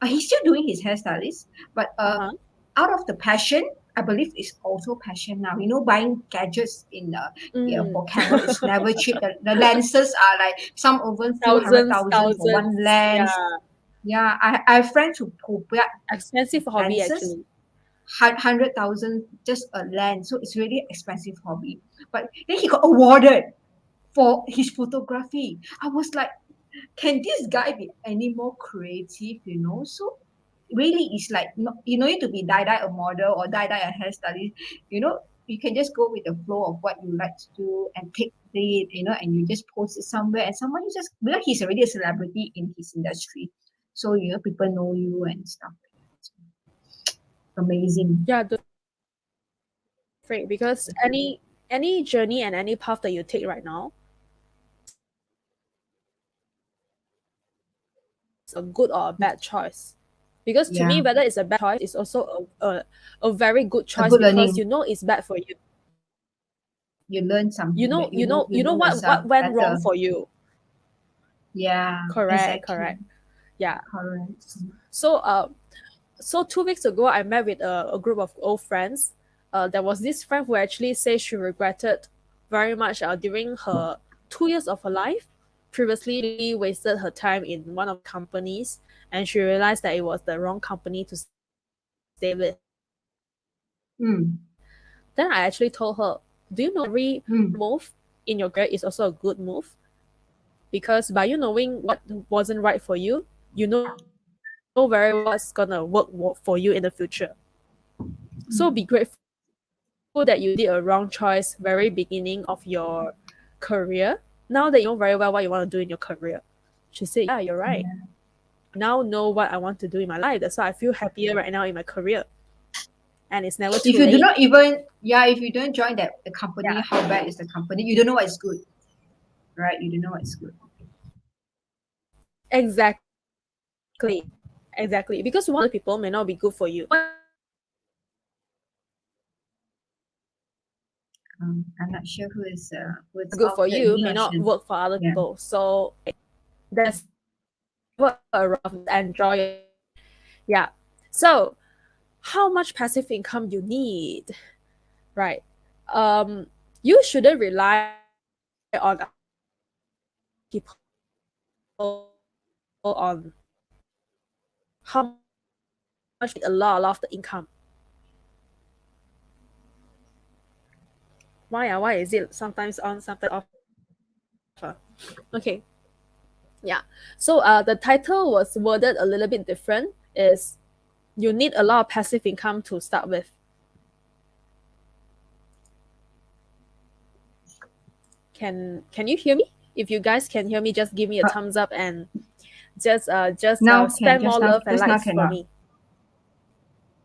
[SPEAKER 2] He's still doing his hairstylist, but
[SPEAKER 1] Uh-huh.
[SPEAKER 2] out of the passion, I believe it's also passion now. Buying gadgets
[SPEAKER 1] Mm.
[SPEAKER 2] for camera is never cheap. The lenses are like some over few hundred
[SPEAKER 1] Thousands,
[SPEAKER 2] thousand for one
[SPEAKER 1] thousands.
[SPEAKER 2] lens.
[SPEAKER 1] Yeah.
[SPEAKER 2] Yeah, I have friends who buy
[SPEAKER 1] Expensive hobby
[SPEAKER 2] lenses,
[SPEAKER 1] actually.
[SPEAKER 2] 100,000 just a lens. So it's really expensive hobby. But then he got awarded for his photography. I was like, can this guy be any more creative? So really, it's like you don't need to be die a model or die a hairstylist. You can just go with the flow of what you like to do and take it, and you just post it somewhere, and someone you just because he's already a celebrity in his industry, so people know you and stuff like that. So, amazing.
[SPEAKER 1] Yeah, don't be afraid because any journey and any path that you take right now, a good or a bad choice. Because to
[SPEAKER 2] Yeah,
[SPEAKER 1] me, whether it's a bad choice is also a very good
[SPEAKER 2] a
[SPEAKER 1] choice
[SPEAKER 2] good
[SPEAKER 1] because
[SPEAKER 2] learning.
[SPEAKER 1] you know it's bad for you.
[SPEAKER 2] You learn
[SPEAKER 1] You
[SPEAKER 2] something
[SPEAKER 1] know,
[SPEAKER 2] that
[SPEAKER 1] you know,
[SPEAKER 2] you
[SPEAKER 1] you know
[SPEAKER 2] know yourself
[SPEAKER 1] what went wrong
[SPEAKER 2] better.
[SPEAKER 1] for you.
[SPEAKER 2] Yeah,
[SPEAKER 1] Correct,
[SPEAKER 2] exactly.
[SPEAKER 1] correct. Yeah.
[SPEAKER 2] Correct.
[SPEAKER 1] So so 2 weeks ago I met with a group of old friends. There was this friend who actually said she regretted very much during her 2 years of her life. Previously wasted her time in one of the companies and she realized that it was the wrong company to stay with.
[SPEAKER 2] Mm,
[SPEAKER 1] Then I actually told her, do you know that every
[SPEAKER 2] mm,
[SPEAKER 1] move in your career is also a good move? Because by you knowing what wasn't right for you, you know very well what's gonna for you in the future. So be grateful that you did a wrong choice very beginning of your career. Now that you know very well what you want to do in your career. She said, yeah, you're right.
[SPEAKER 2] yeah.
[SPEAKER 1] Now know what I want to do in my life. That's why I feel happier right now in my career. And it's never too late.
[SPEAKER 2] If you do not even, yeah, if you don't join the
[SPEAKER 1] Yeah,
[SPEAKER 2] company, how bad is the company? You don't know what's good, right? You don't know what's good.
[SPEAKER 1] exactly. Exactly. Because what you want to other people may not be good for you. What is good for you may not be good for other people.
[SPEAKER 2] I'm not sure who's
[SPEAKER 1] Good
[SPEAKER 2] off
[SPEAKER 1] for
[SPEAKER 2] here,
[SPEAKER 1] you
[SPEAKER 2] me
[SPEAKER 1] may
[SPEAKER 2] or
[SPEAKER 1] not
[SPEAKER 2] Shin.
[SPEAKER 1] work for other
[SPEAKER 2] Yeah.
[SPEAKER 1] people. So there's never a rough. Just enjoy your journey. Yeah. So how much passive income you need, right? You shouldn't rely on other people on how much you need a lot of the income. Why is it sometimes on, sometimes off? Okay. Yeah. So the title was worded a little bit different. Is you need a lot of passive income to start with. Can you hear me? If you guys can hear me, just give me a
[SPEAKER 2] Uh,
[SPEAKER 1] thumbs up and just
[SPEAKER 2] now can
[SPEAKER 1] spend more love and
[SPEAKER 2] just now
[SPEAKER 1] likes for
[SPEAKER 2] cannot.
[SPEAKER 1] me.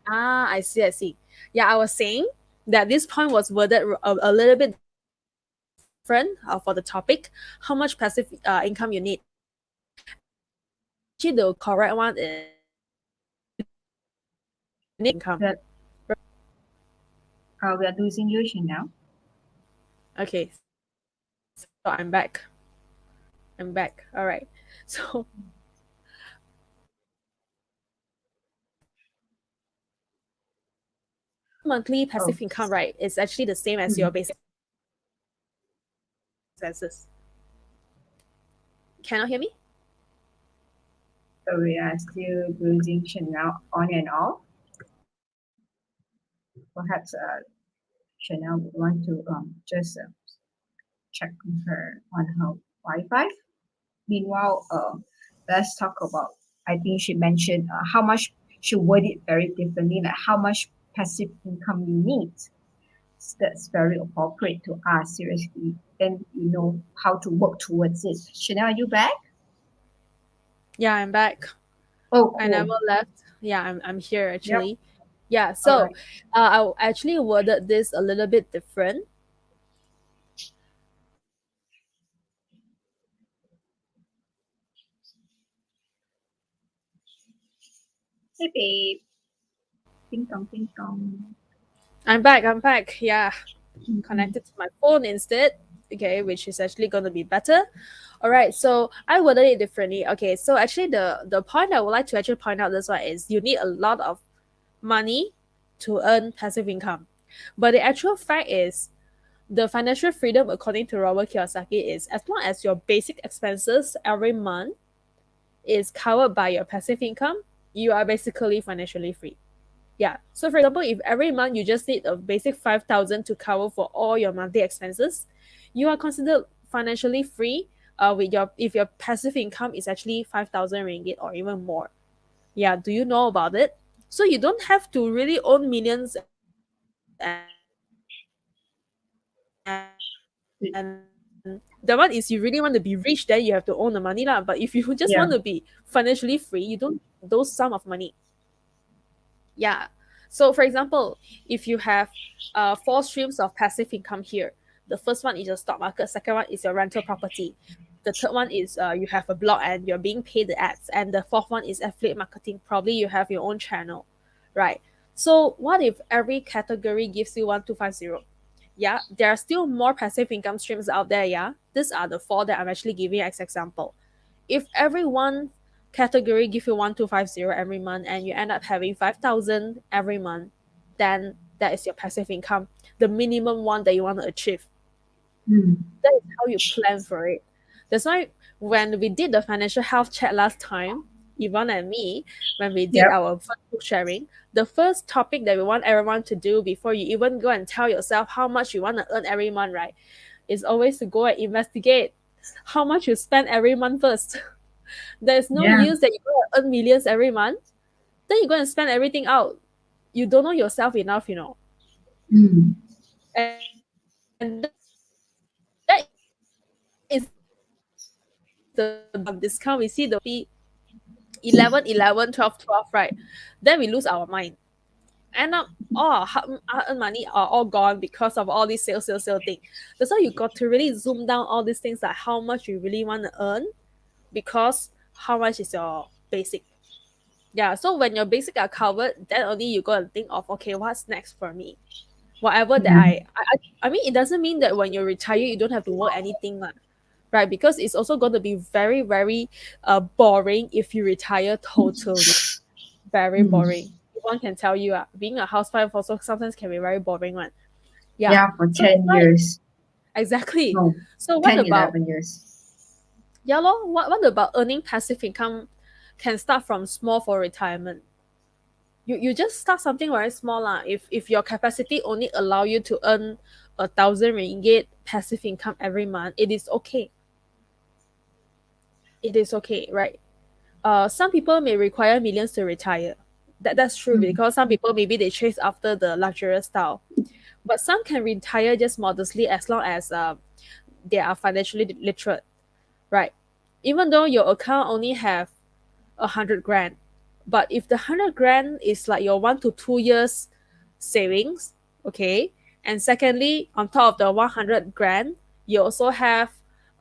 [SPEAKER 1] Ah, I see, I see. Yeah, I was saying that this point was worded a little bit different for the topic. How much passive income you need? Actually, the correct one is you need a lot of passive income.
[SPEAKER 2] That
[SPEAKER 1] Right?
[SPEAKER 2] we are losing you, Shin, now.
[SPEAKER 1] Okay, so I'm back. I'm back. All right. So monthly
[SPEAKER 2] Oh,
[SPEAKER 1] passive income, right, is actually the same as your
[SPEAKER 2] mm.
[SPEAKER 1] basic expenses. Can you hear me?
[SPEAKER 2] So we are still losing Chanel on and off. Perhaps Chanel would want to just check on her Wi-Fi. Meanwhile, let's talk about. I think she mentioned how much she worded it very differently, like how much passive income you need. That's very appropriate to ask seriously. Then you know how to work towards it. Chanel, are you back?
[SPEAKER 1] Yeah, I'm back.
[SPEAKER 2] Oh,
[SPEAKER 1] I never
[SPEAKER 2] cool.
[SPEAKER 1] left. Yeah, I'm here
[SPEAKER 2] Yep.
[SPEAKER 1] actually. Yeah,
[SPEAKER 2] All
[SPEAKER 1] so
[SPEAKER 2] right.
[SPEAKER 1] I actually worded this a little bit different.
[SPEAKER 2] Hey, babe. Ping pong, ping pong.
[SPEAKER 1] I'm back. Yeah,
[SPEAKER 2] Mm-mm.
[SPEAKER 1] connected to my phone instead. Okay, which is actually going to be better. All right, so I worded it differently. Okay, so actually the point I would like to actually point out this one is you need a lot of money to earn passive income. But the actual fact is the financial freedom according to Robert Kiyosaki is as long as your basic expenses every month is covered by your passive income, you are basically financially free. Yeah. So for example, if every month you just need a basic 5,000 to cover for all your monthly expenses, you are considered financially free with your if your passive income is actually 5,000 ringgit or even more. Yeah, do you know about it? So you don't have to really own millions and that one is you really want to be rich, then you have to own the money lah. But if you just want to be
[SPEAKER 2] Yeah.
[SPEAKER 1] financially free, you don't need those sum of money. Yeah. So for example, if you have four streams of passive income here, the first one is your stock market, second one is your rental property, the third one is you have a blog and you're being paid the ads, and the fourth one is affiliate marketing. Probably you have your own channel, right? So what if every category gives you 1250? Yeah, there are still more passive income streams out there. Yeah, these are the four that I'm actually giving as example. If every one category give you 1250 every month and you end up having 5,000 every month, then that is your passive income, the minimum one that you want to achieve.
[SPEAKER 2] Mm.
[SPEAKER 1] That is how you plan for it. That's why when we did the financial health chat last time, Yvonne and me, when we did
[SPEAKER 2] Yep.
[SPEAKER 1] our first book sharing, the first topic that we want everyone to do before you even go and tell yourself how much you want to earn every month, right, is always to go and investigate how much you spend every month first. There's no
[SPEAKER 2] Yeah.
[SPEAKER 1] use that you go and earn millions every month, then you go and spend everything out. You don't know yourself enough, you know.
[SPEAKER 2] Mm.
[SPEAKER 1] And that is the discount. We see the P 11, 11, 12, 12, right? Then we lose our mind. End up all our earn money are all gone because of all these sale thing. That's why you got to really zoom down all these things like how much you really want to earn, because how much is your basic. Yeah, so when your basic are covered, then only you go and think of, okay, what's next for me? Whatever that
[SPEAKER 2] Yeah.
[SPEAKER 1] I mean, it doesn't mean that when you retire you don't have to work anything lah, right? Because it's also going to be very very boring if you retire totally. Very
[SPEAKER 2] Mm.
[SPEAKER 1] boring. One can tell you, being a housewife also sometimes can be very boring one. Yeah.
[SPEAKER 2] Yeah, for
[SPEAKER 1] So that's
[SPEAKER 2] 10
[SPEAKER 1] why
[SPEAKER 2] years.
[SPEAKER 1] exactly.
[SPEAKER 2] No,
[SPEAKER 1] So what
[SPEAKER 2] 10,
[SPEAKER 1] about
[SPEAKER 2] 11 years.
[SPEAKER 1] yeah lor, what about earning passive income can start from small for retirement? You just start something very small lah. If your capacity only allow you to earn 1,000 ringgit passive income every month, it is okay. It is okay, right? Some people may require millions to retire. That's true,
[SPEAKER 2] Mm.
[SPEAKER 1] because some people maybe they chase after the luxurious style, but some can retire just modestly as long as they are financially literate, right? Even though your account only have 100 grand, but if the 100 grand is like your 1 to 2 years savings, okay, and secondly on top of the 100 grand you also have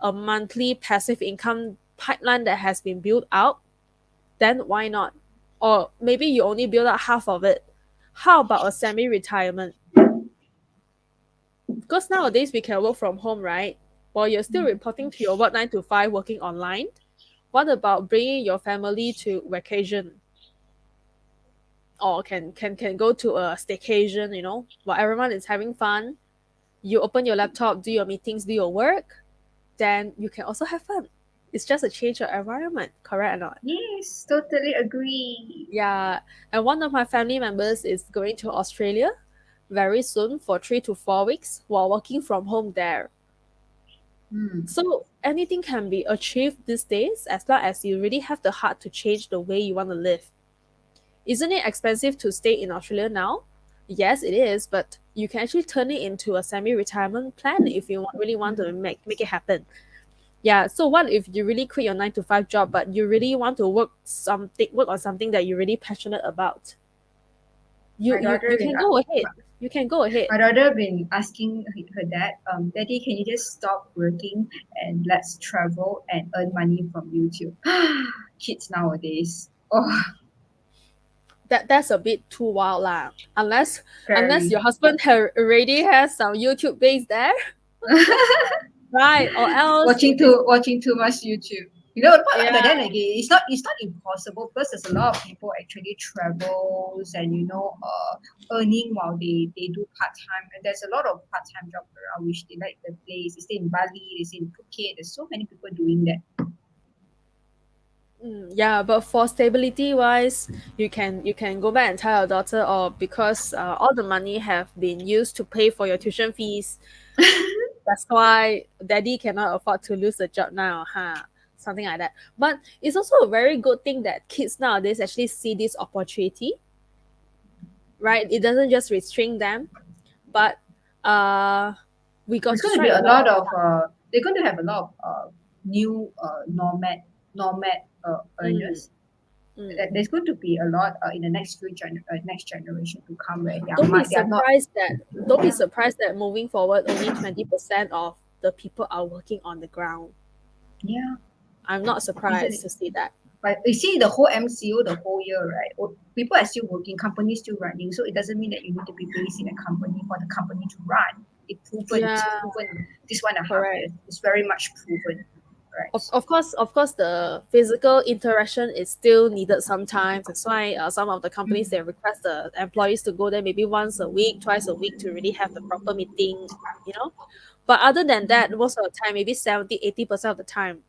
[SPEAKER 1] a monthly passive income pipeline that has been built out, then why not? Or maybe you only build out half of it. How about a semi-retirement? Because nowadays we can work from home, right? While you're still reporting to your work 9 to 5, working online. What about bringing your family to vacation or can go to a staycation, while everyone is having fun. You open your laptop, do your meetings, do your work, then you can also have fun. It's just a change of environment, correct or not?
[SPEAKER 2] Yes, totally agree.
[SPEAKER 1] Yeah. And one of my family members is going to Australia very soon for 3 to 4 weeks while working from home there.
[SPEAKER 2] Hmm.
[SPEAKER 1] So anything can be achieved these days as long as you really have the heart to change the way you want to live. Isn't it expensive to stay in Australia now? Yes, it is, but you can actually turn it into a semi-retirement plan if you really want to make it happen. Yeah. So what if you really quit your 9 to 5 job, but you really want to work on something that you're really passionate about? You
[SPEAKER 2] My
[SPEAKER 1] you
[SPEAKER 2] daughter
[SPEAKER 1] you
[SPEAKER 2] been
[SPEAKER 1] can go ahead. You can go ahead.
[SPEAKER 2] my daughter been asking her dad, Daddy, can you just stop working and let's travel and earn money from YouTube? Kids nowadays. Oh,
[SPEAKER 1] That's a bit too wild lah. Unless
[SPEAKER 2] very.
[SPEAKER 1] your husband already has some YouTube base there, right? Or else
[SPEAKER 2] watching
[SPEAKER 1] if it's
[SPEAKER 2] too much YouTube. You know, but
[SPEAKER 1] yeah.
[SPEAKER 2] then again, it's not impossible because there's a lot of people actually travels and earning while they do part time. And there's a lot of part time jobs around which they like the place. They stay in Bali, they stay in Phuket. There's so many people doing that.
[SPEAKER 1] Yeah, but for stability wise, you can go back and tell your daughter, or because all the money have been used to pay for your tuition fees. That's why daddy cannot afford to lose the job now, huh? Something like that. But it's also a very good thing that kids nowadays actually see this opportunity, right? It doesn't just restrain them, but uh, we got
[SPEAKER 2] There's
[SPEAKER 1] to
[SPEAKER 2] going to be
[SPEAKER 1] strike a
[SPEAKER 2] a
[SPEAKER 1] balance.
[SPEAKER 2] lot of they're going to have a lot of new nomad
[SPEAKER 1] Mm,
[SPEAKER 2] earners.
[SPEAKER 1] mm.
[SPEAKER 2] There's going to be a lot in the next generation to come where
[SPEAKER 1] Don't be
[SPEAKER 2] they are not.
[SPEAKER 1] surprised that don't be surprised that moving forward, only 20% of the people are working on the ground.
[SPEAKER 2] Yeah,
[SPEAKER 1] I'm not
[SPEAKER 2] isn't
[SPEAKER 1] surprised
[SPEAKER 2] it?
[SPEAKER 1] to see that.
[SPEAKER 2] But you see the whole MCO the whole year, right? People are still working, companies still running. So it doesn't mean that you need to be based in a company for the company to run. It's
[SPEAKER 1] Yeah,
[SPEAKER 2] proven this 1.5 years.
[SPEAKER 1] correct.
[SPEAKER 2] It's very much proven, right?
[SPEAKER 1] Of course, the physical interaction is still needed sometimes. That's why some of the companies they
[SPEAKER 2] Mm.
[SPEAKER 1] request the employees to go there maybe once a week, twice a week to really have the proper meeting, you know. But other than that, most of the time, maybe 70-80% of the time,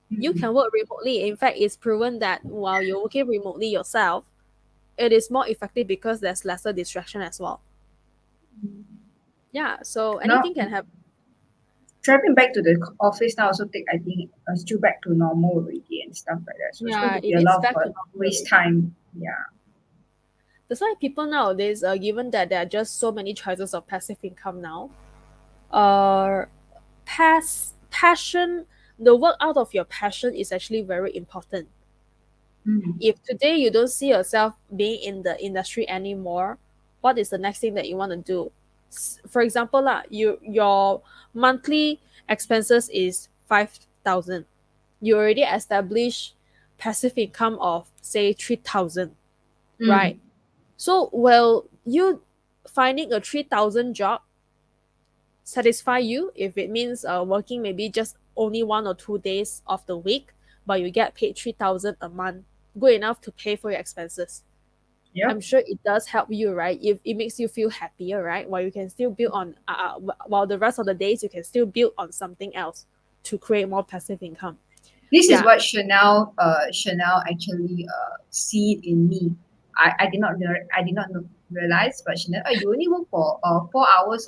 [SPEAKER 1] you
[SPEAKER 2] Mm.
[SPEAKER 1] can work remotely. In fact, it's proven that while you're working remotely yourself, it is more effective because there's lesser distraction as well. Yeah, so
[SPEAKER 2] Now
[SPEAKER 1] anything can happen.
[SPEAKER 2] traveling back to the office now also take I think still back to normal already and stuff like that. So it's going
[SPEAKER 1] Yeah,
[SPEAKER 2] to be
[SPEAKER 1] it
[SPEAKER 2] a
[SPEAKER 1] is
[SPEAKER 2] lot of
[SPEAKER 1] back to normal
[SPEAKER 2] waste
[SPEAKER 1] already.
[SPEAKER 2] time. Yeah.
[SPEAKER 1] That's why people nowadays, given that there are just so many choices of passive income now, uh, passion, the work out of your passion is actually very important.
[SPEAKER 2] Mm.
[SPEAKER 1] If today you don't see yourself being in the industry anymore, what is the next thing that you want to do? For example, lah, your monthly expenses is 5,000. You already established passive income of say 3,000, right?
[SPEAKER 2] Mm.
[SPEAKER 1] So will you finding a 3,000 job satisfy you if it means working maybe just only 1 or 2 days of the week, but you get paid 3,000 a month, good enough to pay for your expenses? I'm
[SPEAKER 2] Yep.
[SPEAKER 1] sure it does help you, right? If it makes you feel happier, right? While you can still build on, while the rest of the days you can still build on something else to create more passive income.
[SPEAKER 2] This is
[SPEAKER 1] Yeah,
[SPEAKER 2] what Chanel actually see in me. I did not realize, but Chanel, oh, you only work for 4 hours,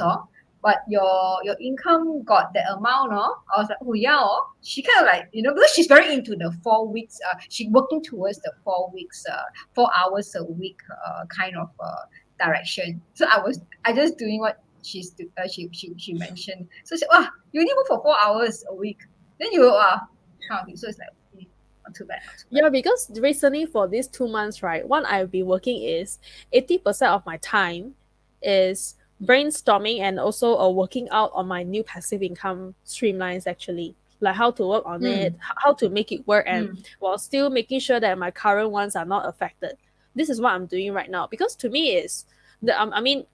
[SPEAKER 2] but your income got that amount, I was like, oh yeah, she kind of like because she's very into the 4 weeks. She working towards the 4 weeks, 4 hours a week, kind of direction. So I just doing what she mentioned. So she said, wow, you only work for 4 hours a week, then you kind of thing. So it's like, not too bad, not too bad.
[SPEAKER 1] yeah, because recently for these 2 months, right, what I've been working is 80% of my time is brainstorming and also working out on my new passive income streamlines actually. Like how to work on it,
[SPEAKER 2] Mm,
[SPEAKER 1] how to make it work, and
[SPEAKER 2] mm,
[SPEAKER 1] while still making sure that my current ones are not affected. This is what I'm doing right now because to me is I mean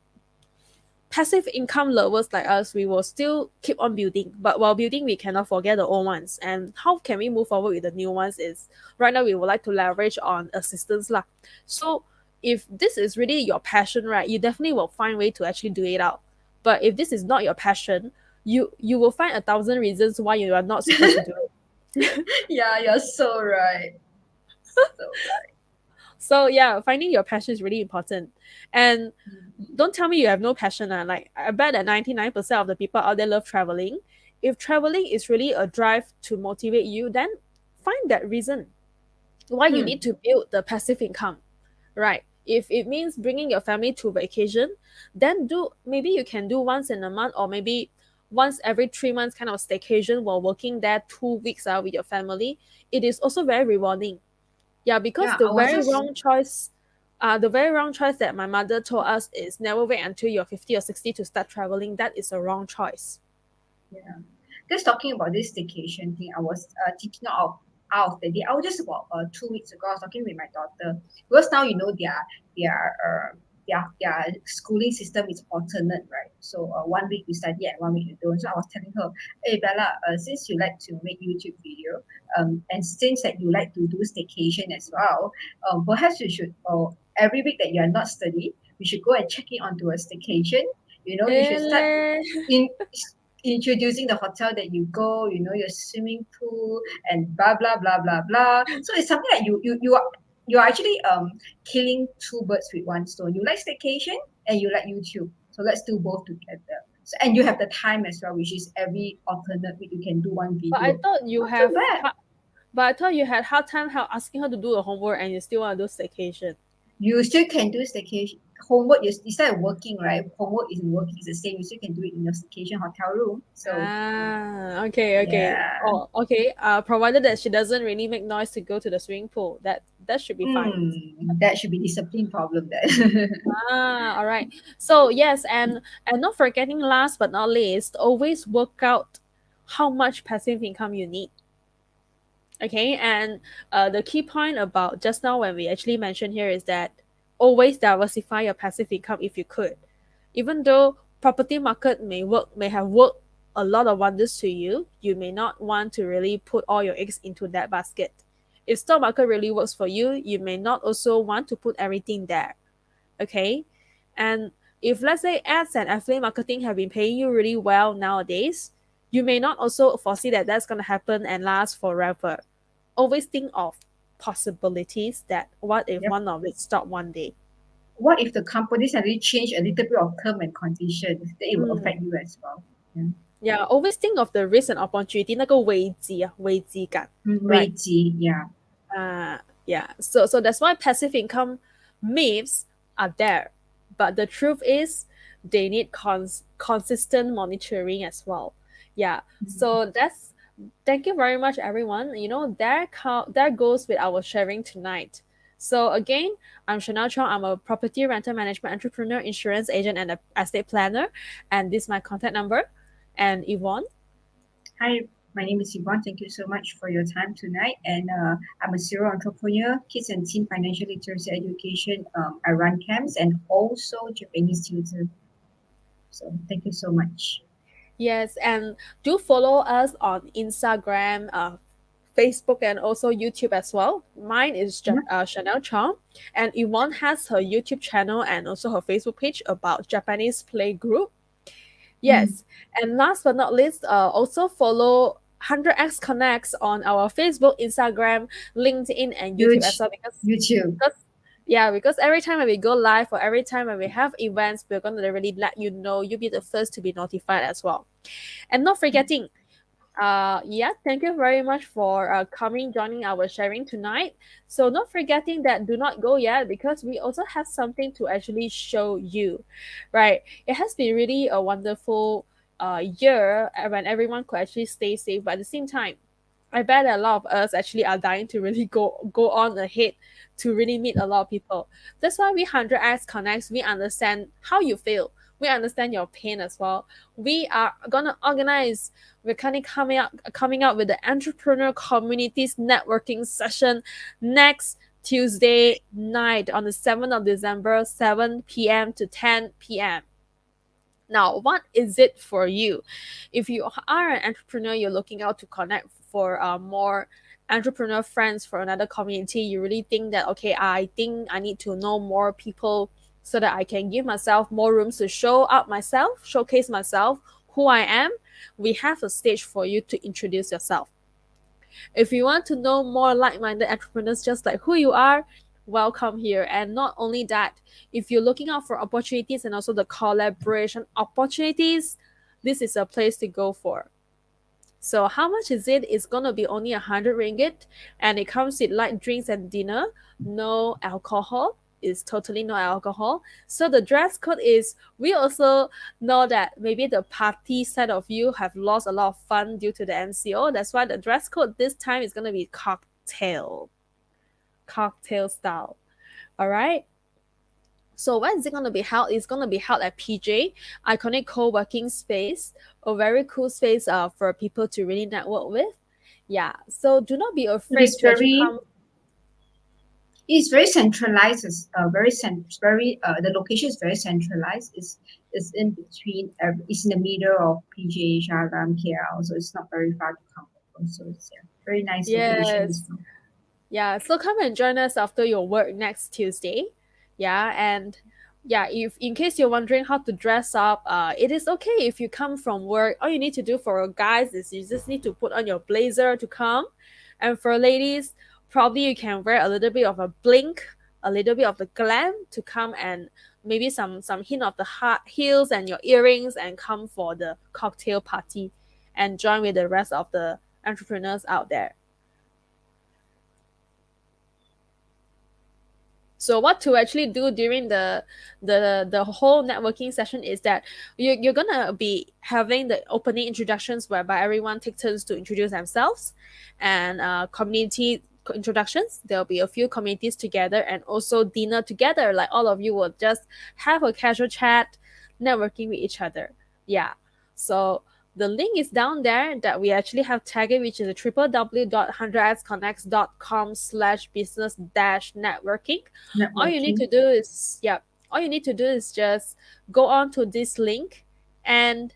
[SPEAKER 1] passive income lovers like us, we will still keep on building. But while building, we cannot forget the old ones. And how can we move forward with the new ones is right now we would like to leverage on assistance lah. So if this is really your passion, right, you definitely will find way to actually do it out. But if this is not your passion, you will find 1,000 reasons why you are not supposed to do it.
[SPEAKER 2] Yeah, you're so right. So right.
[SPEAKER 1] So yeah, finding your passion is really important. And
[SPEAKER 2] Mm.
[SPEAKER 1] don't tell me you have no passion. Like I bet that 99% of the people out there love traveling. If traveling is really a drive to motivate you, then find that reason why you need
[SPEAKER 2] Hmm.
[SPEAKER 1] to build the passive income, right? If it means bringing your family to vacation, then do, maybe you can do once in a month, or maybe once every 3 months kind of staycation while working there 2 weeks with your family. It is also very rewarding. Yeah, because
[SPEAKER 2] Yeah, I was just
[SPEAKER 1] the very wrong choice that my mother told us is never wait until you're 50 or 60 to start traveling. That is a wrong choice.
[SPEAKER 2] yeah. Just talking about this staycation thing, I was thinking out of the day. I was just about 2 weeks ago. I was talking with my daughter because now their their schooling system is alternate, right? So 1 week you study and 1 week you don't. So I was telling her, hey Bella, since you like to make YouTube video, and since that you like to do staycation as well, perhaps you should every week that you are not studying, we should go and check in onto a staycation. You know, you should start
[SPEAKER 1] Ele.
[SPEAKER 2] in introducing the hotel that you go, your swimming pool and blah blah blah blah blah. So it's something that you are actually killing two birds with one stone. You like staycation and you like YouTube. So let's do both together. So, and you have the time as well, which is every alternate week you can do one
[SPEAKER 1] But I
[SPEAKER 2] video.
[SPEAKER 1] thought you
[SPEAKER 2] Not too
[SPEAKER 1] have
[SPEAKER 2] bad.
[SPEAKER 1] ha- but I thought you had hard time how asking her to do the homework and you still want to do staycation.
[SPEAKER 2] You still can do staycation homework. You started working, right? Homework is working is the same. You still can do it in your staycation hotel room. So
[SPEAKER 1] Okay.
[SPEAKER 2] yeah.
[SPEAKER 1] Oh, okay. Provided that she doesn't really make noise to go to the swimming pool, that should be fine.
[SPEAKER 2] That should be discipline problem then.
[SPEAKER 1] All right. So yes, and not forgetting, last but not least, always work out how much passive income you need. Okay, and the key point about just now when we actually mentioned here is that always diversify your passive income if you could. Even though property market may have worked a lot of wonders to you, you may not want to really put all your eggs into that basket. If stock market really works for you, you may not also want to put everything there. Okay, and if let's say ads and affiliate marketing have been paying you really well nowadays, you may not also foresee that that's going to happen and last forever. Always think of possibilities, that what if
[SPEAKER 2] Yep.
[SPEAKER 1] one of it stop one day.
[SPEAKER 2] What if the company suddenly change a little bit of term and conditions that it will affect
[SPEAKER 1] Mm.
[SPEAKER 2] you as well? Yeah.
[SPEAKER 1] Yeah, always think of the risk and opportunity, 那个危机感 right?
[SPEAKER 2] 危机
[SPEAKER 1] Yeah. So that's why passive income myths are there, but the truth is they need consistent monitoring as well. Yeah. So that's thank you very much, everyone. There goes with our sharing tonight. So again, I'm 𝗧𝗵𝗲. I'm a property rental management entrepreneur, insurance agent, and a estate planner. And this is my contact number. And Yvonne.
[SPEAKER 2] Hi, my name is Yvonne. Thank you so much for your time tonight. And I'm a serial entrepreneur, kids and teen financial literacy education. I run camps and also Japanese tutor. So thank you so much.
[SPEAKER 1] Yes, and do follow us on Instagram, Facebook, and also YouTube as well. Mine is
[SPEAKER 2] Yeah.
[SPEAKER 1] Chanel Chong, and Yvonne has her YouTube channel and also her Facebook page about Japanese play group.
[SPEAKER 2] Mm.
[SPEAKER 1] Yes, and last but not least, also follow 100x Connects on our Facebook, Instagram, LinkedIn, and YouTube as well,
[SPEAKER 2] YouTube.
[SPEAKER 1] because yeah, because every time when we go live or every time when we have events, we're gonna really let you know. You'll be the first to be notified as well. And not forgetting, yeah, thank you very much for joining our sharing tonight. So not forgetting that do not go yet, because we also have something to actually show you, right? It has been really a wonderful year when everyone could actually stay safe, but at the same time, I bet a lot of us actually are dying to really go on ahead to really meet a lot of people. That's why we 100x Connects, we understand how you feel. We understand your pain as well. We are gonna organize, we're kind of coming out with the entrepreneur communities networking session next Tuesday night on the 7th of December, 7 p.m. to 10 p.m. Now, what is it for you? If you are an entrepreneur, you're looking out to connect for more entrepreneur friends for another community, you really think that, okay, I think I need to know more people so that I can give myself more rooms to show up myself, showcase myself, who I am, we have a stage for you to introduce yourself. If you want to know more like-minded entrepreneurs just like who you are, welcome here. And not only that, if you're looking out for opportunities and also the collaboration opportunities, this is a place to go for. So how much is it? It's going to be only 100 ringgit, and it comes with light drinks and dinner, no alcohol. It's totally no alcohol. So the dress code is, we also know that maybe the party side of you have lost a lot of fun due to the MCO. That's why the dress code this time is going to be cocktail style. All right. So when is it going to be held? It's going to be held at PJ, iconic co-working space, a very cool space for people to really network with. Yeah. So do not be afraid to actually come.
[SPEAKER 2] It's very centralized. It's the location is very centralized. It's in between. It's in the middle of PJ, 𝗧𝗵𝗲, KL, so it's not very far to come from. So it's very nice location as well.
[SPEAKER 1] Yeah. So come and join us after your work next Tuesday. Yeah, and yeah, if in case you're wondering how to dress up, it is okay if you come from work. All you need to do for guys is you just need to put on your blazer to come, and for ladies, probably you can wear a little bit of a blink, a little bit of the glam to come, and maybe some hint of the heels and your earrings, and come for the cocktail party and join with the rest of the entrepreneurs out there. So what to actually do during the whole networking session is that you're gonna be having the opening introductions whereby everyone takes turns to introduce themselves, and community introductions. There'll be a few communities together, and also dinner together. Like all of you will just have a casual chat, networking with each other. Yeah. So the link is down there that we actually have tagged, which is www.100xconnects.com/business-networking. All you need to do is just go on to this link and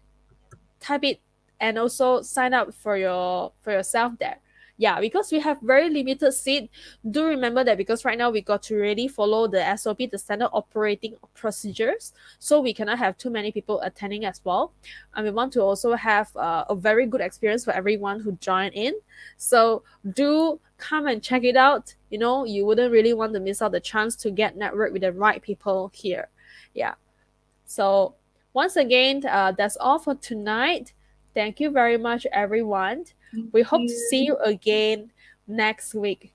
[SPEAKER 1] type it, and also sign up for yourself there. Yeah, because we have very limited seat. Do remember that, because right now we got to really follow the SOP, the standard operating procedures. So we cannot have too many people attending as well. And we want to also have a very good experience for everyone who join in. So do come and check it out. You know, you wouldn't really want to miss out the chance to get network with the right people here. Yeah. So once again, that's all for tonight. Thank you very much, everyone. We hope to see you again next week.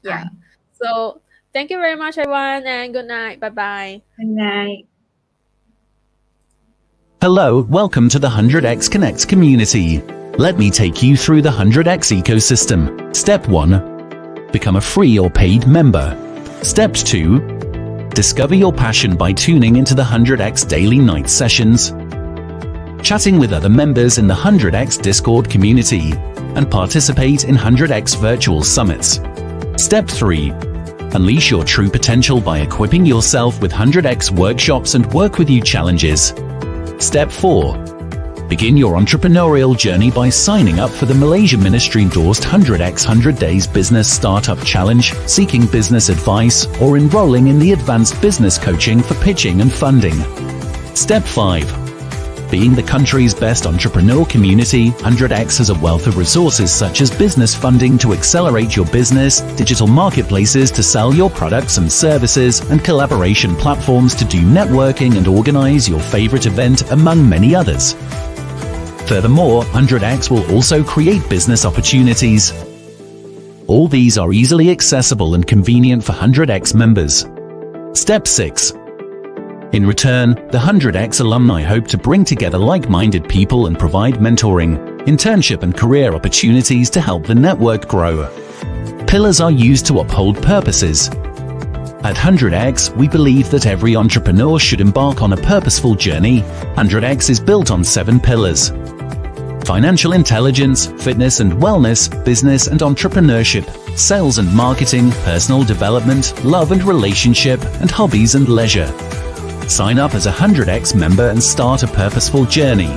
[SPEAKER 1] Yeah. So thank you very much, everyone, and good night. Bye-bye.
[SPEAKER 2] Good night.
[SPEAKER 3] Hello, welcome to the 100x Connects community. Let me take you through the 100x ecosystem. Step 1. Become a free or paid member. Step 2. Discover your passion by tuning into the 100x daily night sessions, chatting with other members in the 100x Discord community, and participate in 100x virtual summits. Step 3. Unleash your true potential by equipping yourself with 100x workshops and work with you challenges. Step 4. Begin your entrepreneurial journey by signing up for the Malaysia Ministry-endorsed 100x 100 Days Business Startup Challenge, seeking business advice, or enrolling in the Advanced Business Coaching for pitching and funding. Step 5. Being the country's best entrepreneur community, 100x has a wealth of resources such as business funding to accelerate your business, digital marketplaces to sell your products and services, and collaboration platforms to do networking and organize your favorite event, among many others. Furthermore, 100x will also create business opportunities. All these are easily accessible and convenient for 100x members. Step 6. In return, the 100x alumni hope to bring together like-minded people and provide mentoring, internship and career opportunities to help the network grow. Pillars are used to uphold purposes. At 100x, we believe that every entrepreneur should embark on a purposeful journey. 100x is built on 7 pillars: financial intelligence, fitness and wellness, business and entrepreneurship, sales and marketing, personal development, love and relationship, and hobbies and leisure. Sign up as a 100x member and start a purposeful journey.